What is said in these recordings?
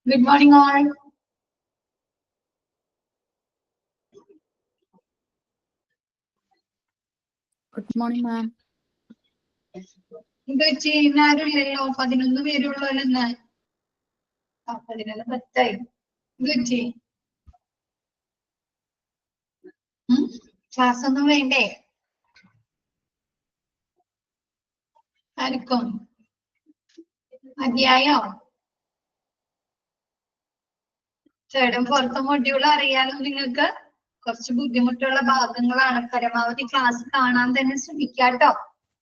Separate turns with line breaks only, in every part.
Good morning, all.
Good morning, ma'am.
ഇത് ഇന്നാരുമില്ലല്ലോ 11 പേരുള്ളല്ലോ ഇന്ന്. 11 10 ഇത് ക്ലാസ് ഒന്നും വേണ്ടേ ആർക്കും? മതിയായോ? തേർഡും ഫോർത്തും മൊഡ്യൂൾ അറിയാലോ നിങ്ങൾക്ക്. കുറച്ച് ബുദ്ധിമുട്ടുള്ള ഭാഗങ്ങളാണ്. പരമാവധി ക്ലാസ് കാണാൻ തന്നെ ശ്രമിക്കാട്ടോ.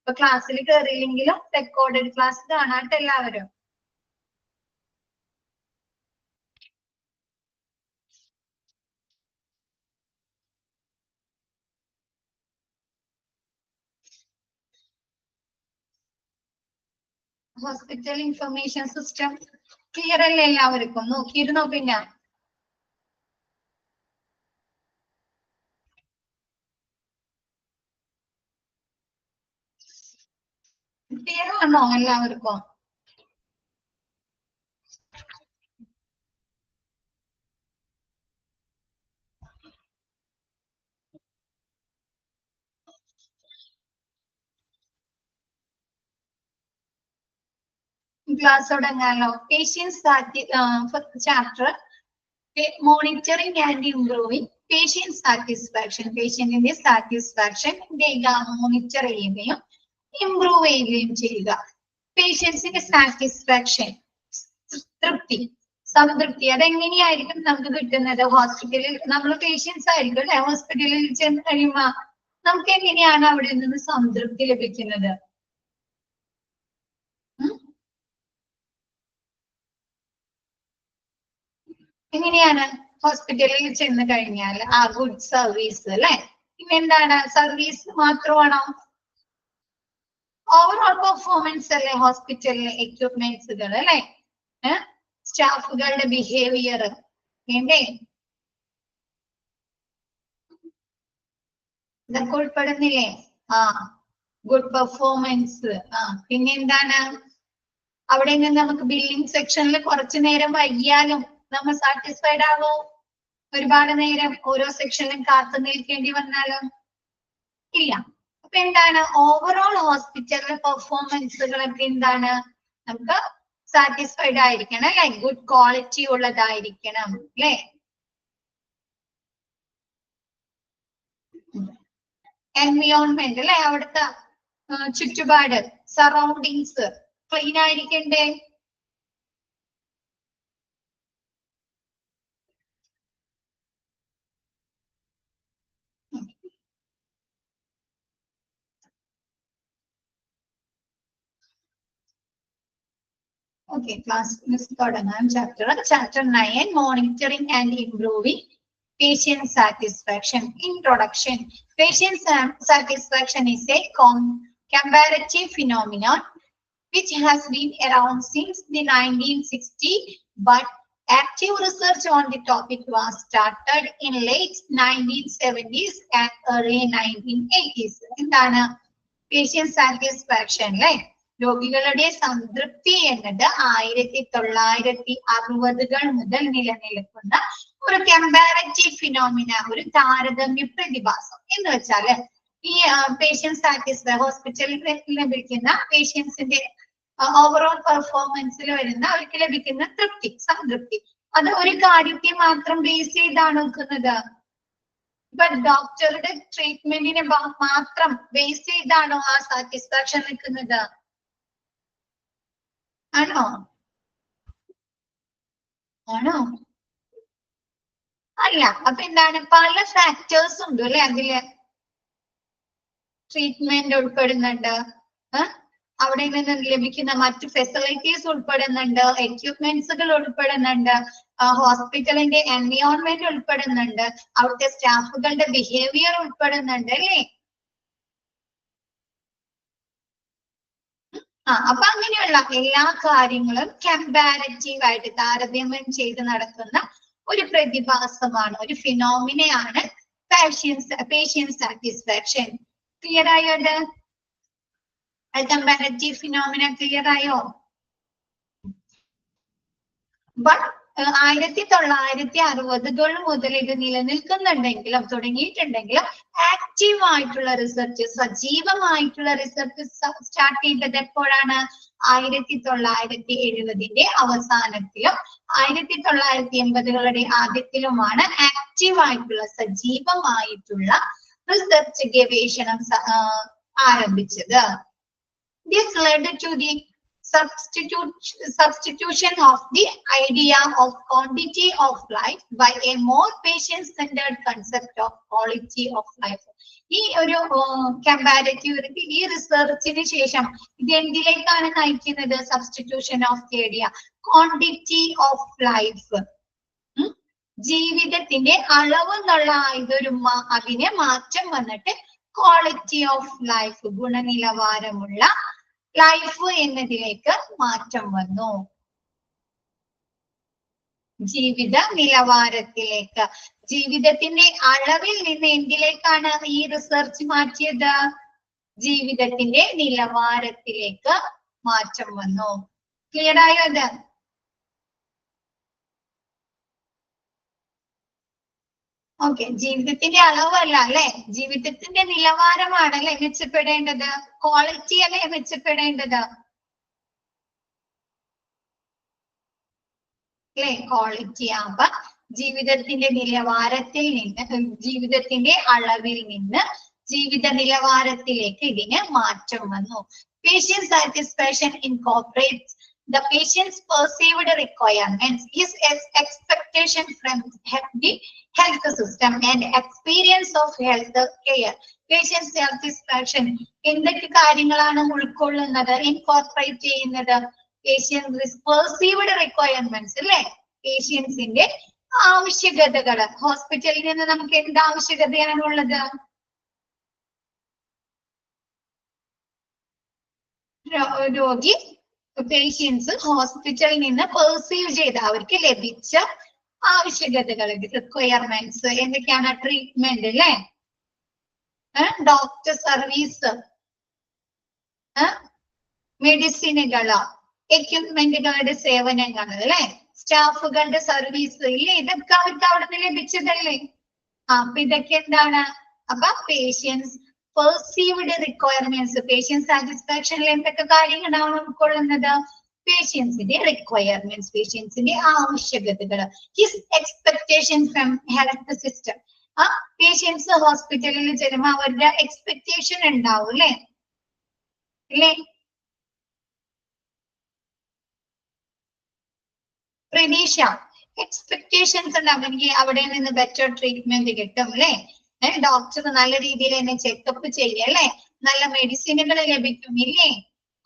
ഇപ്പൊ ക്ലാസ്സിൽ കയറിയില്ലെങ്കിലും റെക്കോർഡഡ് ക്ലാസ് കാണാട്ടോ എല്ലാവരും. ഹോസ്പിറ്റൽ ഇൻഫർമേഷൻ സിസ്റ്റം ക്ലിയർ അല്ലേ എല്ലാവർക്കും? നോക്കിയിരുന്നോ? പിന്നെ ക്ലിയർ ആണോ എല്ലാവർക്കും? ക്ലാസ് തുടങ്ങാലോ. Patients chapter monitoring and improving patient satisfaction. പേഷ്യന്റിന്റെ സാറ്റിസ്ഫാക്ഷൻ മോണിറ്റർ ചെയ്യുകയും ഇംപ്രൂവ് ചെയ്യുകയും ചെയ്യുക. പേഷ്യൻസിന്റെ സാറ്റിസ്ഫാക്ഷൻ, തൃപ്തി, സംതൃപ്തി, അതെങ്ങനെയായിരിക്കും നമുക്ക് കിട്ടുന്നത്? ഹോസ്പിറ്റലിൽ നമ്മൾ പേഷ്യൻസ് ആയിരിക്കും അല്ലെ? ഹോസ്പിറ്റലിൽ ചെന്ന് കഴിയുമ്പോ നമുക്ക് എങ്ങനെയാണ് അവിടെ നിന്ന് സംതൃപ്തി ലഭിക്കുന്നത്? എങ്ങനെയാണ്? ഹോസ്പിറ്റലിൽ ചെന്ന് കഴിഞ്ഞാൽ ആ ഗുഡ് സർവീസ് അല്ലെ? പിന്നെ എന്താണ്? സർവീസ് മാത്രമാണോ? ഓവറോൾ പെർഫോമൻസ് അല്ലെ? ഹോസ്പിറ്റലിലെ എക്യുപ്മെന്റ്സുകൾ അല്ലെ? സ്റ്റാഫുകളുടെ ബിഹേവിയർ വേണ്ടേ? ഇതൊക്കെ ഉൾപ്പെടുന്നില്ലേ? Good performance. പിന്നെ എന്താണ്? അവിടെ നിന്ന് നമുക്ക് ബില്ലിംഗ് സെക്ഷനിൽ കുറച്ചു നേരം വൈകിയാലും നമ്മൾ സാറ്റിസ്ഫൈഡ് ആവോ? ഒരുപാട് നേരം ഓരോ സെക്ഷനിലും കാത്തു നിൽക്കേണ്ടി വന്നാലും ഇല്ല. അപ്പൊ എന്താണ്? ഓവറോൾ ഹോസ്പിറ്റലിലെ പെർഫോമൻസുകളൊക്കെ എന്താണ്? നമുക്ക് സാറ്റിസ്ഫൈഡ് ആയിരിക്കണം അല്ലെ? ഗുഡ് ക്വാളിറ്റി ഉള്ളതായിരിക്കണം അല്ലെ? എൻവിയോൺമെന്റ് അല്ലെ? അവിടുത്തെ ചുറ്റുപാട്, സറൗണ്ടിങ്സ് ക്ലീൻ ആയിരിക്കണ്ടേ? Okay, class തുടങ്ങാം. Chapter 9, Monitoring and Improving Patient Satisfaction. Introduction. Patient satisfaction is a comparative phenomenon which has been around since the 1960s, but active research on the topic was started in late 1970s and early 1980s. എന്താണ് patient satisfaction അല്ലെ? രോഗികളുടെ സംതൃപ്തി എന്നത് 1960-കൾ മുതൽ നിലനിൽക്കുന്ന ഒരു comparative phenomena, ഒരു താരതമ്യ പ്രതിഭാസം. എന്ന് വെച്ചാല് ഈ പേഷ്യന്റ് സാറ്റിസ്ഫൈ, ഹോസ്പിറ്റലിൽ ലഭിക്കുന്ന പേഷ്യൻസിന്റെ ഓവറോൾ പെർഫോമൻസിൽ വരുന്ന അവർക്ക് ലഭിക്കുന്ന തൃപ്തി, സംതൃപ്തി, അത് ഒരു കാര്യത്തെ മാത്രം ബേസ് ചെയ്താണ് നിൽക്കുന്നത്. ഇപ്പൊ ഡോക്ടറുടെ ട്രീറ്റ്മെന്റിനെ മാത്രം ബേസ് ചെയ്താണോ ആ സാറ്റിസ്ഫാക്ഷൻ നിൽക്കുന്നത്? ആണോ? അല്ല. അപ്പൊ എന്താണ്? പല ഫാക്ടേഴ്സ് ഉണ്ട് അല്ലെ? അതില് ട്രീറ്റ്മെന്റ് ഉൾപ്പെടുന്നുണ്ട്, അവിടെ നിന്ന് ലഭിക്കുന്ന മറ്റു ഫെസിലിറ്റീസ് ഉൾപ്പെടുന്നുണ്ട്, എക്യുപ്മെന്റ്സുകൾ ഉൾപ്പെടുന്നുണ്ട്, ഹോസ്പിറ്റലിന്റെ എൻവയോൺമെന്റ് ഉൾപ്പെടുന്നുണ്ട്, അവിടുത്തെ സ്റ്റാഫുകളുടെ ബിഹേവിയർ ഉൾപ്പെടുന്നുണ്ട് അല്ലേ? അപ്പൊ അങ്ങനെയുള്ള എല്ലാ കാര്യങ്ങളും കമ്പാരറ്റീവ് ആയിട്ട് താരതമ്യം ചെയ്ത് നടക്കുന്ന ഒരു പ്രതിഭാസമാണ്, ഒരു ഫിനോമിനയാണ് പേഷ്യന്റ് സാറ്റിസ്ഫാക്ഷൻ. ക്ലിയർ ആയോ? കമ്പാരറ്റീവ് ഫിനോമിന ക്ലിയർ ആയോ? But 1960 മുതൽ ഇത് നിലനിൽക്കുന്നുണ്ടെങ്കിലും തുടങ്ങിയിട്ടുണ്ടെങ്കിലും ആക്റ്റീവ് ആയിട്ടുള്ള റിസർച്ച്, സജീവമായിട്ടുള്ള റിസർച്ച് സ്റ്റാർട്ട് ചെയ്തത് എപ്പോഴാണ്? 1970 അവസാനത്തിലും 1980 ആദ്യത്തിലുമാണ് ആക്റ്റീവ് ആയിട്ടുള്ള സജീവമായിട്ടുള്ള റിസർച്ച് ഗവേഷണം ആരംഭിച്ചത്. This led to the substitution of the idea of quantity of life by a more patient-centered concept of quality of life. ഈ ഒരു കമ്പാരിറ്റീവ് ഈ റിസർച്ചിന് ശേഷം ഇത് എന്തിലേക്കാണ് നയിക്കുന്നത്? Substitution of the idea quantity of life, ജീവിതത്തിന്റെ അളവ് എന്നുള്ള അതിനെ മാറ്റം വന്നിട്ട് ക്വാളിറ്റി ഓഫ് ലൈഫ്, ഗുണനിലവാരമുള്ള ലൈഫ് എന്നതിലേക്ക് മാറ്റം വന്നു. ജീവിത നിലവാരത്തിലേക്ക്, ജീവിതത്തിന്റെ അളവിൽ നിന്ന് എന്തിലേക്കാണ് ഈ റിസർച്ച് മാറ്റിയത്? ജീവിതത്തിന്റെ നിലവാരത്തിലേക്ക് മാറ്റം വന്നു. ക്ലിയർ ആയോ അത്? ഓക്കെ, ജീവിതത്തിന്റെ അളവല്ല അല്ലെ, ജീവിതത്തിന്റെ നിലവാരമാണ് അല്ലെ മെച്ചപ്പെടേണ്ടത്, ക്വാളിറ്റി അല്ലെ മെച്ചപ്പെടേണ്ടത് അല്ലെ, ക്വാളിറ്റി. അപ്പൊ ജീവിതത്തിന്റെ നിലവാരത്തിൽ നിന്ന്, ജീവിതത്തിന്റെ അളവിൽ നിന്ന് ജീവിത നിലവാരത്തിലേക്ക് ഇതിന് മാറ്റം വന്നു. Patient satisfaction incorporates the patient's perceived requirements, his expectation from the health system and experience of health care. Patient satisfaction എന്തൊക്കെ കാര്യങ്ങളാണ് ഉൾക്കൊള്ളുന്നത്, ഇൻകോർപ്പറേറ്റ് ചെയ്യുന്നത്? പേഷ്യൻസ് പെർസീവ്ഡ് റിക്വയർമെന്റ്സ് അല്ലെ, പേഷ്യൻസിന്റെ ആവശ്യകതകള്. ഹോസ്പിറ്റലിൽ നിന്ന് നമുക്ക് എന്ത് ആവശ്യകതയാണുള്ളത്? രോഗി, പേഷ്യൻസ് ഹോസ്പിറ്റലിൽ നിന്ന് പെർസീവ് ചെയ്ത, അവർക്ക് ലഭിച്ച ആവശ്യകതകൾ, റിക്വയർമെന്റ്സ് എന്തൊക്കെയാണ്? ട്രീറ്റ്മെന്റ് അല്ലെ, ഡോക്ടർ സർവീസ്, മെഡിസിനുകള്, എക്യുപ്മെന്റുകളുടെ സേവനങ്ങൾ അല്ലെ, സ്റ്റാഫുകളുടെ സർവീസ് ഇല്ലേ, ഇതൊക്കെ അവർക്ക് അവിടെ നിന്ന് ലഭിച്ചതല്ലേ? അപ്പൊ ഇതൊക്കെ എന്താണ്? അപ്പൊ പേഷ്യൻസ് പെർസീവ്ഡ് റിക്വയർമെന്റ്സ്, പേഷ്യൻസ് സാറ്റിസ്ഫാക്ഷനിൽ എന്തൊക്കെ കാര്യങ്ങളാണ് ഉൾക്കൊള്ളുന്നത്? പേഷ്യൻസിന്റെ റിക്വയർമെന്റ്സ്, പേഷ്യൻസിന്റെ ആവശ്യകതകൾ, his expectation from health system. ആ പേഷ്യൻസ് ഹോസ്പിറ്റലിൽ ചെല്ലുമ്പോൾ അവരുടെ എക്സ്പെക്ടേഷൻ ഉണ്ടാവും അല്ലെ, ഇല്ലേ? പ്രതീക്ഷ, എക്സ്പെക്ടേഷൻസ് ഉണ്ടാവും, എനിക്ക് അവിടെ നിന്ന് ബെറ്റർ ട്രീറ്റ്മെന്റ് കിട്ടും അല്ലെ, ഡോക്ടർ നല്ല രീതിയിൽ എന്നെ ചെക്കപ്പ് ചെയ്യും അല്ലെ, നല്ല മെഡിസിനുകൾ ലഭിക്കും ഇല്ലേ,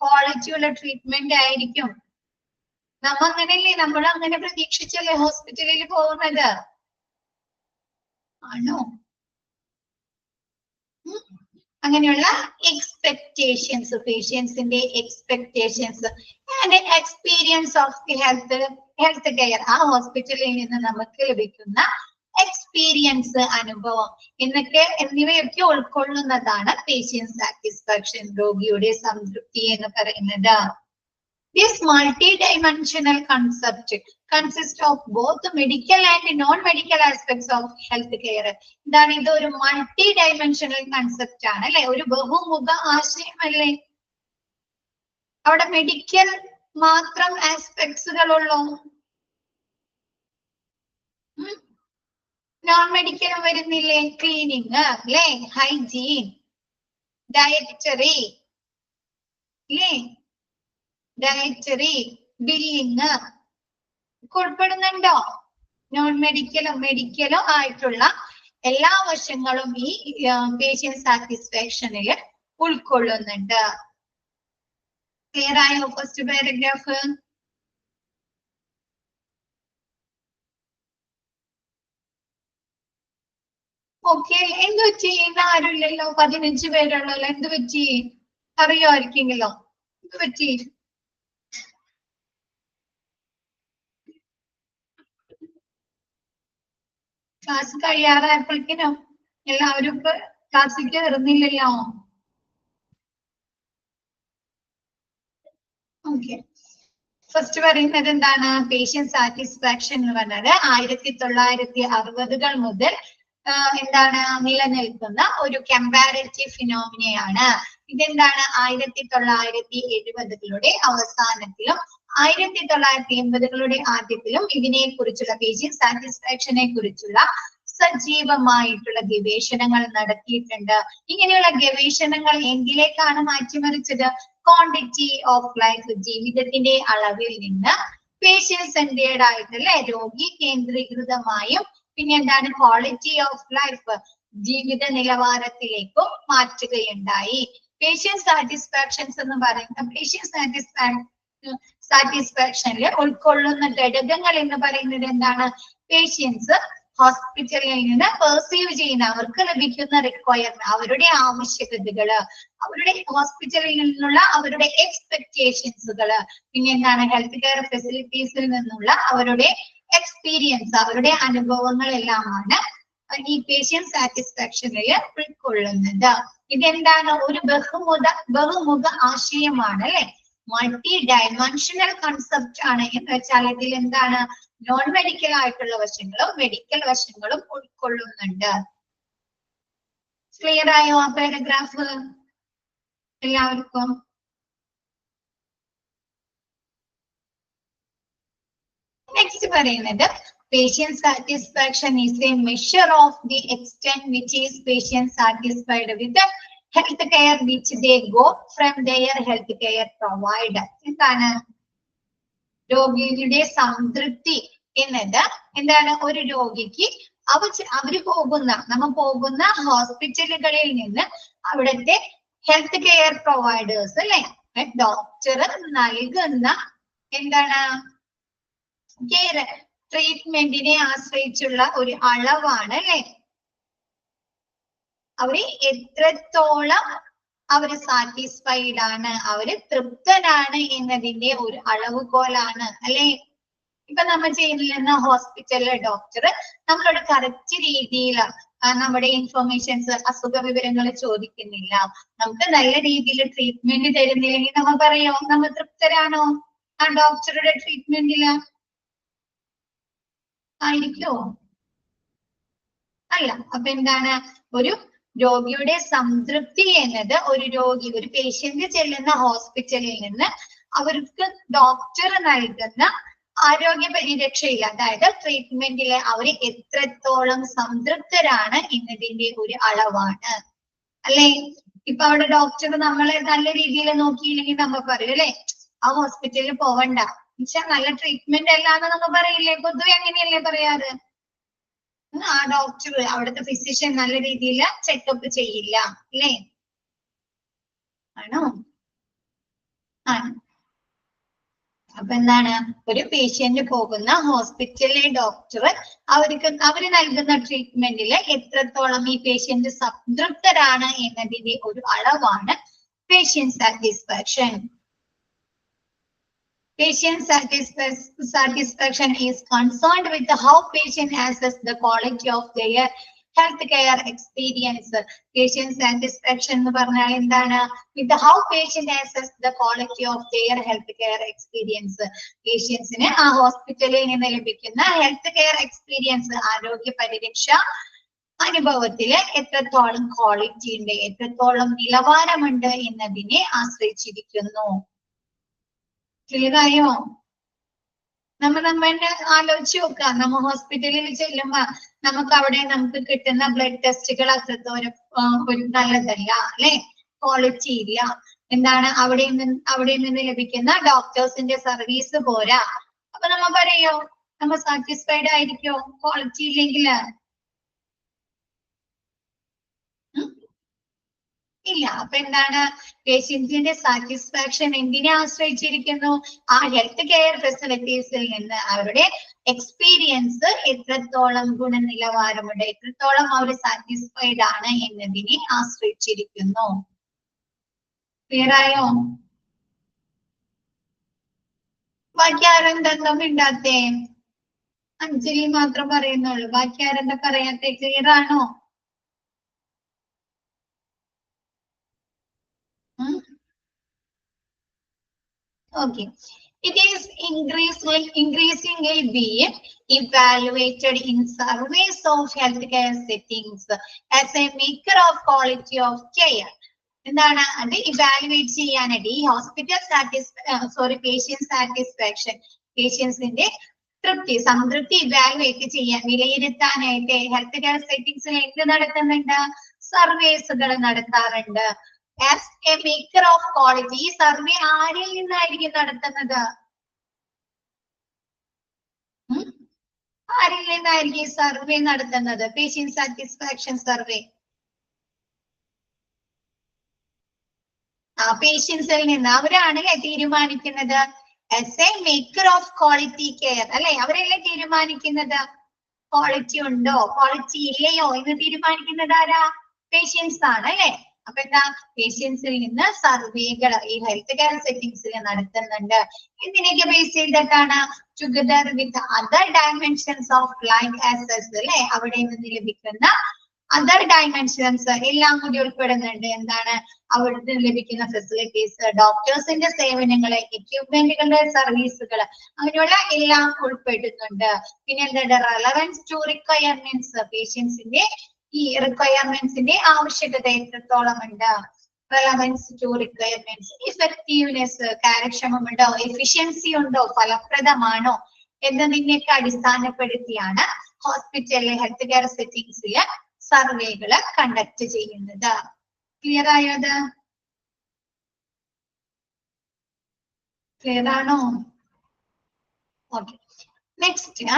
ക്വാളിറ്റിയുള്ള ട്രീറ്റ്മെന്റ് ആയിരിക്കും. അങ്ങനെയല്ലേ, നമ്മൾ അങ്ങനെ പ്രതീക്ഷിച്ചല്ലേ ഹോസ്പിറ്റലിൽ പോകുന്നത്? ആണോ? അങ്ങനെയുള്ള എക്സ്പെക്ടേഷൻസ്, പേഷ്യൻസിന്റെ expectations and experience of the health care, ആ ഹോസ്പിറ്റലിൽ നിന്ന് നമുക്ക് ലഭിക്കുന്ന എക്സ്പീരിയൻസ്, അനുഭവം എന്നിവയൊക്കെ ഉൾക്കൊള്ളുന്നതാണ് പേഷ്യന്റ് സാറ്റിസ്ഫാക്ഷൻ, രോഗിയുടെ സംതൃപ്തി എന്ന് പറയുന്നത്. This multi-dimensional concept consists of both medical and non-medical aspects of health care. ഇതാണ്, ഇത് ഒരു മൾട്ടി ഡയമെൻഷണൽ കൺസെപ്റ്റ് ആണ് അല്ലെ, ഒരു ബഹുമുഖ ആശയമല്ലേ. അവിടെ മെഡിക്കൽ മാത്രം ആസ്പെക്ട്സുകളുള്ളൂ, നോൺ മെഡിക്കലും വരുന്നില്ലേ? ക്ലീനിങ് അല്ലെ, ഹൈജീൻ, ഡയറ്ററി അല്ലേ, ഡയറ്ററി, ബില്ലിങ് ഉൾപ്പെടുന്നുണ്ടോ? നോൺ മെഡിക്കലും മെഡിക്കലും ആയിട്ടുള്ള എല്ലാ വശങ്ങളും ഈ പേഷ്യന്റ് സാറ്റിസ്ഫാക്ഷനിൽ ഉൾക്കൊള്ളുന്നുണ്ട്. ക്ലിയർ ആയോ ഫസ്റ്റ് പാരഗ്രാഫ്? ഓക്കെ, എന്ത് പറ്റി? ഇന്ന് ആരുമില്ലല്ലോ, 15 പേരുള്ളല്ലോ, എന്ത് പറ്റി? അറിയോ ആർക്കെങ്കിലോ എന്ത് പറ്റി? ക്ലാസ് കഴിയാറായപ്പോഴേക്കിനോ എല്ലാവരും ഇപ്പൊ ക്ലാസ്സിൽ കയറുന്നില്ലല്ലോ. ഓക്കെ, ഫസ്റ്റ് പറയുന്നത് എന്താണ്? പേഷ്യന്റ് സാറ്റിസ്ഫാക്ഷൻ എന്ന് പറഞ്ഞാൽ 1960-കൾ മുതൽ എന്താണ് നിലനിൽക്കുന്ന ഒരു കമ്പാരറ്റീവ് ഫിനോമിനയാണ്. ഇതെന്താണ്? 1970-കളുടെ അവസാനത്തിലും 1980-കളുടെ ആദ്യത്തിലും ഇതിനെ കുറിച്ചുള്ള പേഷ്യന്റ് സാറ്റിസ്ഫാക്ഷനെ കുറിച്ചുള്ള സജീവമായിട്ടുള്ള ഗവേഷണങ്ങൾ നടത്തിയിട്ടുണ്ട്. ഇങ്ങനെയുള്ള ഗവേഷണങ്ങൾ എന്തിലേക്കാണ് മാറ്റിമറിച്ചത്? ക്വാണ്ടിറ്റി ഓഫ് ലൈഫ്, ജീവിതത്തിന്റെ അളവിൽ നിന്ന് പേഷ്യന്റ് സെന്റേർഡ് ആയിട്ടുള്ള രോഗി കേന്ദ്രീകൃതമായും പിന്നെ എന്താണ് ക്വാളിറ്റി ഓഫ് ലൈഫ്, ജീവിത നിലവാരത്തിലേക്കും മാറ്റുകയുണ്ടായി. പേഷ്യന്റ് സാറ്റിസ്ഫാക്ഷൻസ് എന്ന് പറയുന്ന പേഷ്യന്റ് സാറ്റിസ്ഫാക്ഷനിൽ ഉൾക്കൊള്ളുന്ന ഘടകങ്ങൾ എന്ന് പറയുന്നത് എന്താണ്? പേഷ്യൻസ് ഹോസ്പിറ്റലിൽ നിന്ന് പെർസീവ് ചെയ്യുന്ന അവർക്ക് ലഭിക്കുന്ന റിക്വയർമെന്റ്, അവരുടെ ആവശ്യകതകള്, അവരുടെ ഹോസ്പിറ്റലിൽ നിന്നുള്ള അവരുടെ എക്സ്പെക്ടേഷൻസുകള്, പിന്നെ എന്താണ് ഹെൽത്ത് കെയർ ഫെസിലിറ്റീസിൽ നിന്നുള്ള അവരുടെ എക്സ്പീരിയൻസ്, അവരുടെ അനുഭവങ്ങളെല്ലാമാണ് ഈ പേഷ്യന്റ് സാറ്റിസ്ഫാക്ഷനിൽ ഉൾക്കൊള്ളുന്നത്. ഇതെന്താണ്? ഒരു ബഹുമുഖ ആശയമാണ് അല്ലെ, മൾട്ടി ഡയമെൻഷണൽ കൺസെപ്റ്റ് ആണ്. എന്ന് വെച്ചാൽ ഇതിൽ എന്താണ്? നോൺ മെഡിക്കൽ ആയിട്ടുള്ള വശങ്ങളും മെഡിക്കൽ വശങ്ങളും ഉൾക്കൊള്ളുന്നുണ്ട്. ക്ലിയർ ആയോ ആ പാരഗ്രാഫ് എല്ലാവർക്കും? നെക്സ്റ്റ് പറയുന്നത് patient satisfaction is a measure of the extent which is patient satisfied with the health care which they got from their health care provider. എന്താണ്? രോഗിയുടെ സംതൃപ്തി എന്നത് എന്താണ്? ഒരു രോഗിക്ക് നമ്മ പോകുന്ന ഹോസ്പിറ്റലുകളിൽ നിന്ന് അവിടുത്തെ ഹെൽത്ത് കെയർ പ്രൊവൈഡേഴ്സ് അല്ലെ, ഡോക്ടർ നൽകുന്ന എന്താണ് കെയർ ട്രീറ്റ്മെന്റിനെ ആശ്രയിച്ചുള്ള ഒരു അളവാണ് അല്ലെ. അവര് എത്രത്തോളം അവര് സാറ്റിസ്ഫൈഡ് ആണ്, അവര് തൃപ്തനാണ് എന്നതിന്റെ ഒരു അളവുകോലാണ് അല്ലെ. ഇപ്പൊ നമ്മൾ ചെയ്യുന്ന ഹോസ്പിറ്റലിലെ ഡോക്ടർ നമ്മളോട് കറക്റ്റ് രീതിയിൽ നമ്മുടെ ഇൻഫർമേഷൻസ്, അസുഖ വിവരങ്ങൾ ചോദിക്കുന്നില്ല, നമുക്ക് നല്ല രീതിയിൽ ട്രീറ്റ്മെന്റ് തരുന്നില്ലെങ്കിൽ നമ്മൾ പറയോ നമ്മൾ തൃപ്തരാണോ ആ ഡോക്ടറുടെ ട്രീറ്റ്മെന്റില്? ആയിരിക്കോ? അല്ല. അപ്പൊ എന്താണ്? ഒരു രോഗിയുടെ സംതൃപ്തി എന്നത് ഒരു പേഷ്യന്റ് ചെല്ലുന്ന ഹോസ്പിറ്റലിൽ നിന്ന് അവർക്ക് ഡോക്ടർ നൽകുന്ന ആരോഗ്യ പരിരക്ഷയിൽ, അതായത് ട്രീറ്റ്മെന്റിലെ അവർ എത്രത്തോളം സംതൃപ്തരാണ് എന്നതിന്റെ ഒരു അളവാണ് അല്ലെ. ഇപ്പൊ അവിടെ ഡോക്ടർ നമ്മളെ നല്ല രീതിയിൽ നോക്കിയില്ലെങ്കിൽ നമ്മൾ പറയും അല്ലെ, ആ ഹോസ്പിറ്റലിൽ പോവണ്ട, എന്നുവെച്ചാൽ നല്ല ട്രീറ്റ്മെന്റ് അല്ലാന്ന് നമ്മൾ പറയില്ലേ? പൊതുവെ അങ്ങനെയല്ലേ പറയാറ്? ആ ഡോക്ടർ, അവിടുത്തെ ഫിസിഷ്യൻ നല്ല രീതിയിൽ ചെക്കപ്പ് ചെയ്യില്ല അല്ലേ? ആണോ? ആണ്. അപ്പൊ എന്താണ്? ഒരു പേഷ്യന്റ് പോകുന്ന ഹോസ്പിറ്റലിലെ ഡോക്ടർ അവര് നൽകുന്ന ട്രീറ്റ്മെന്റില് എത്രത്തോളം ഈ പേഷ്യന്റ് സംതൃപ്തരാണ് എന്നതിന്റെ ഒരു അളവാണ് patient satisfaction. Patient satisfaction is concerned with how patient assess the quality of their healthcare experience. Patient satisfaction എന്ന് പറഞ്ഞാൽ എന്താണ്? With how patient assess the quality of their healthcare experience. പേഷ്യൻസിന് ആ ഹോസ്പിറ്റലിൽ നിന്ന് ലഭിക്കുന്ന ഹെൽത്ത് കെയർ എക്സ്പീരിയൻസ്, ആരോഗ്യ പരിരക്ഷ അനുഭവത്തില് എത്രത്തോളം ക്വാളിറ്റി ഉണ്ട്, എത്രത്തോളം നിലവാരമുണ്ട് എന്നതിനെ ആശ്രയിച്ചിരിക്കുന്നു. ക്ലിയർ ആയോ? നമ്മെ ആലോചിച്ച് നോക്കുക. നമ്മ ഹോസ്പിറ്റലിൽ ചെല്ലുമ്പോ നമുക്ക് കിട്ടുന്ന ബ്ലഡ് ടെസ്റ്റുകൾ അത്രത്തോളം നല്ലതല്ല അല്ലെ, ക്വാളിറ്റി ഇല്ല. എന്താണ്? അവിടെ നിന്ന് ലഭിക്കുന്ന ഡോക്ടേഴ്സിന്റെ സർവീസ് പോരാ. അപ്പൊ നമ്മ പറയോ നമ്മ സാറ്റിസ്ഫൈഡ് ആയിരിക്കോ ക്വാളിറ്റി ഇല്ലെങ്കിൽ? ഇല്ല. അപ്പൊ എന്താണ്? പേഷ്യന്റിന്റെ സാറ്റിസ്ഫാക്ഷൻ എന്തിനെ ആശ്രയിച്ചിരിക്കുന്നു? ആ ഹെൽത്ത് കെയർ ഫെസിലിറ്റീസിൽ നിന്ന് അവരുടെ എക്സ്പീരിയൻസ് എത്രത്തോളം ഗുണനിലവാരമുണ്ട്, എത്രത്തോളം അവർ സാറ്റിസ്ഫൈഡ് ആണ് എന്നതിനെ ആശ്രയിച്ചിരിക്കുന്നു. ക്ലിയർ ആയോ? ബാക്കി ആരെന്തെല്ലാം ഇണ്ടാത്തേ? അഞ്ജലി മാത്രം പറയുന്നുള്ളൂ. ബാക്കി ആരെന്താ പറയാത്തെ? ക്ലിയർ ആണോ? Okay. It is increasingly being evaluated in surveys of healthcare settings as a maker of quality of care. എന്താണ് അത് ഇവാലുവേറ്റ് ചെയ്യാനായിട്ട് ഈ ഹോസ്പിറ്റൽ പേഷ്യന്റ് സാറ്റിസ്ഫാക്ഷൻ, പേഷ്യൻസിന്റെ തൃപ്തി, സംതൃപ്തി ഇവാലുവേറ്റ് ചെയ്യാൻ, വിലയിരുത്താനായിട്ട് ഹെൽത്ത് കെയർ സെറ്റിംഗ്സിൽ എന്ത് നടത്തുന്നുണ്ട്? സർവേസുകൾ നടത്താറുണ്ട്. As A maker of quality. ഈ സർവേ ആരിൽ നിന്നായിരിക്കും നടത്തുന്നത്? ആരിൽ നിന്നായിരിക്കും സർവേ നടത്തുന്നത്? പേഷ്യന്റ് സാറ്റിസ്ഫാക്ഷൻ സർവേ പേഷ്യൻസിൽ നിന്ന്. അവരാണ് തീരുമാനിക്കുന്നത്. As A maker of quality care അല്ലെ, അവരല്ലേ തീരുമാനിക്കുന്നത് ക്വാളിറ്റി ഉണ്ടോ ക്വാളിറ്റി ഇല്ലയോ എന്ന് തീരുമാനിക്കുന്നത് ആരാ? പേഷ്യൻസ് ആണ് അല്ലെ. അപ്പൊ എന്താ, പേഷ്യൻസിൽ നിന്ന് സർവേകൾ ഈ ഹെൽത്ത് കെയർ സെറ്റിംഗ്സിൽ നടത്തുന്നുണ്ട്. ഇതിനൊക്കെ ബേസ് ചെയ്തിട്ടാണ് together with other dimensions of life assess അല്ലെ, അവിടെ നിന്ന് ലഭിക്കുന്ന അതർ ഡയമെൻഷൻസ് എല്ലാം കൂടി ഉൾപ്പെടുന്നുണ്ട്. എന്താണ്, അവിടുന്ന് ലഭിക്കുന്ന ഫെസിലിറ്റീസ്, ഡോക്ടേഴ്സിന്റെ സേവനങ്ങള്, എക്യുപ്മെന്റുകളുടെ സർവീസുകൾ, അങ്ങനെയുള്ള എല്ലാം ഉൾപ്പെടുന്നുണ്ട്. പിന്നെ എന്താണ്, റെലവൻസ് ടു റിക്വയർമെന്റ്സ്, പേഷ്യൻസിന്റെ ഈ റിക്വയർമെന്റ്സിന്റെ ആവശ്യകത എത്രത്തോളം ഉണ്ട്, റെലവൻസ് ടു റിക്വയർമെന്റ്സ്, ഇഫക്റ്റീവ്നെസ്, കാര്യക്ഷമമുണ്ടോ, എഫിഷ്യൻസി ഉണ്ടോ, ഫലപ്രദമാണോ എന്നതിനെയൊക്കെ അടിസ്ഥാനപ്പെടുത്തിയാണ് ഹോസ്പിറ്റലിലെ ഹെൽത്ത് കെയർ സെറ്റിംഗ്സില് സർവേകള് കണ്ടക്ട് ചെയ്യുന്നത്. ക്ലിയർ ആയോ? അത് ക്ലിയർ ആണോ? Okay. Next,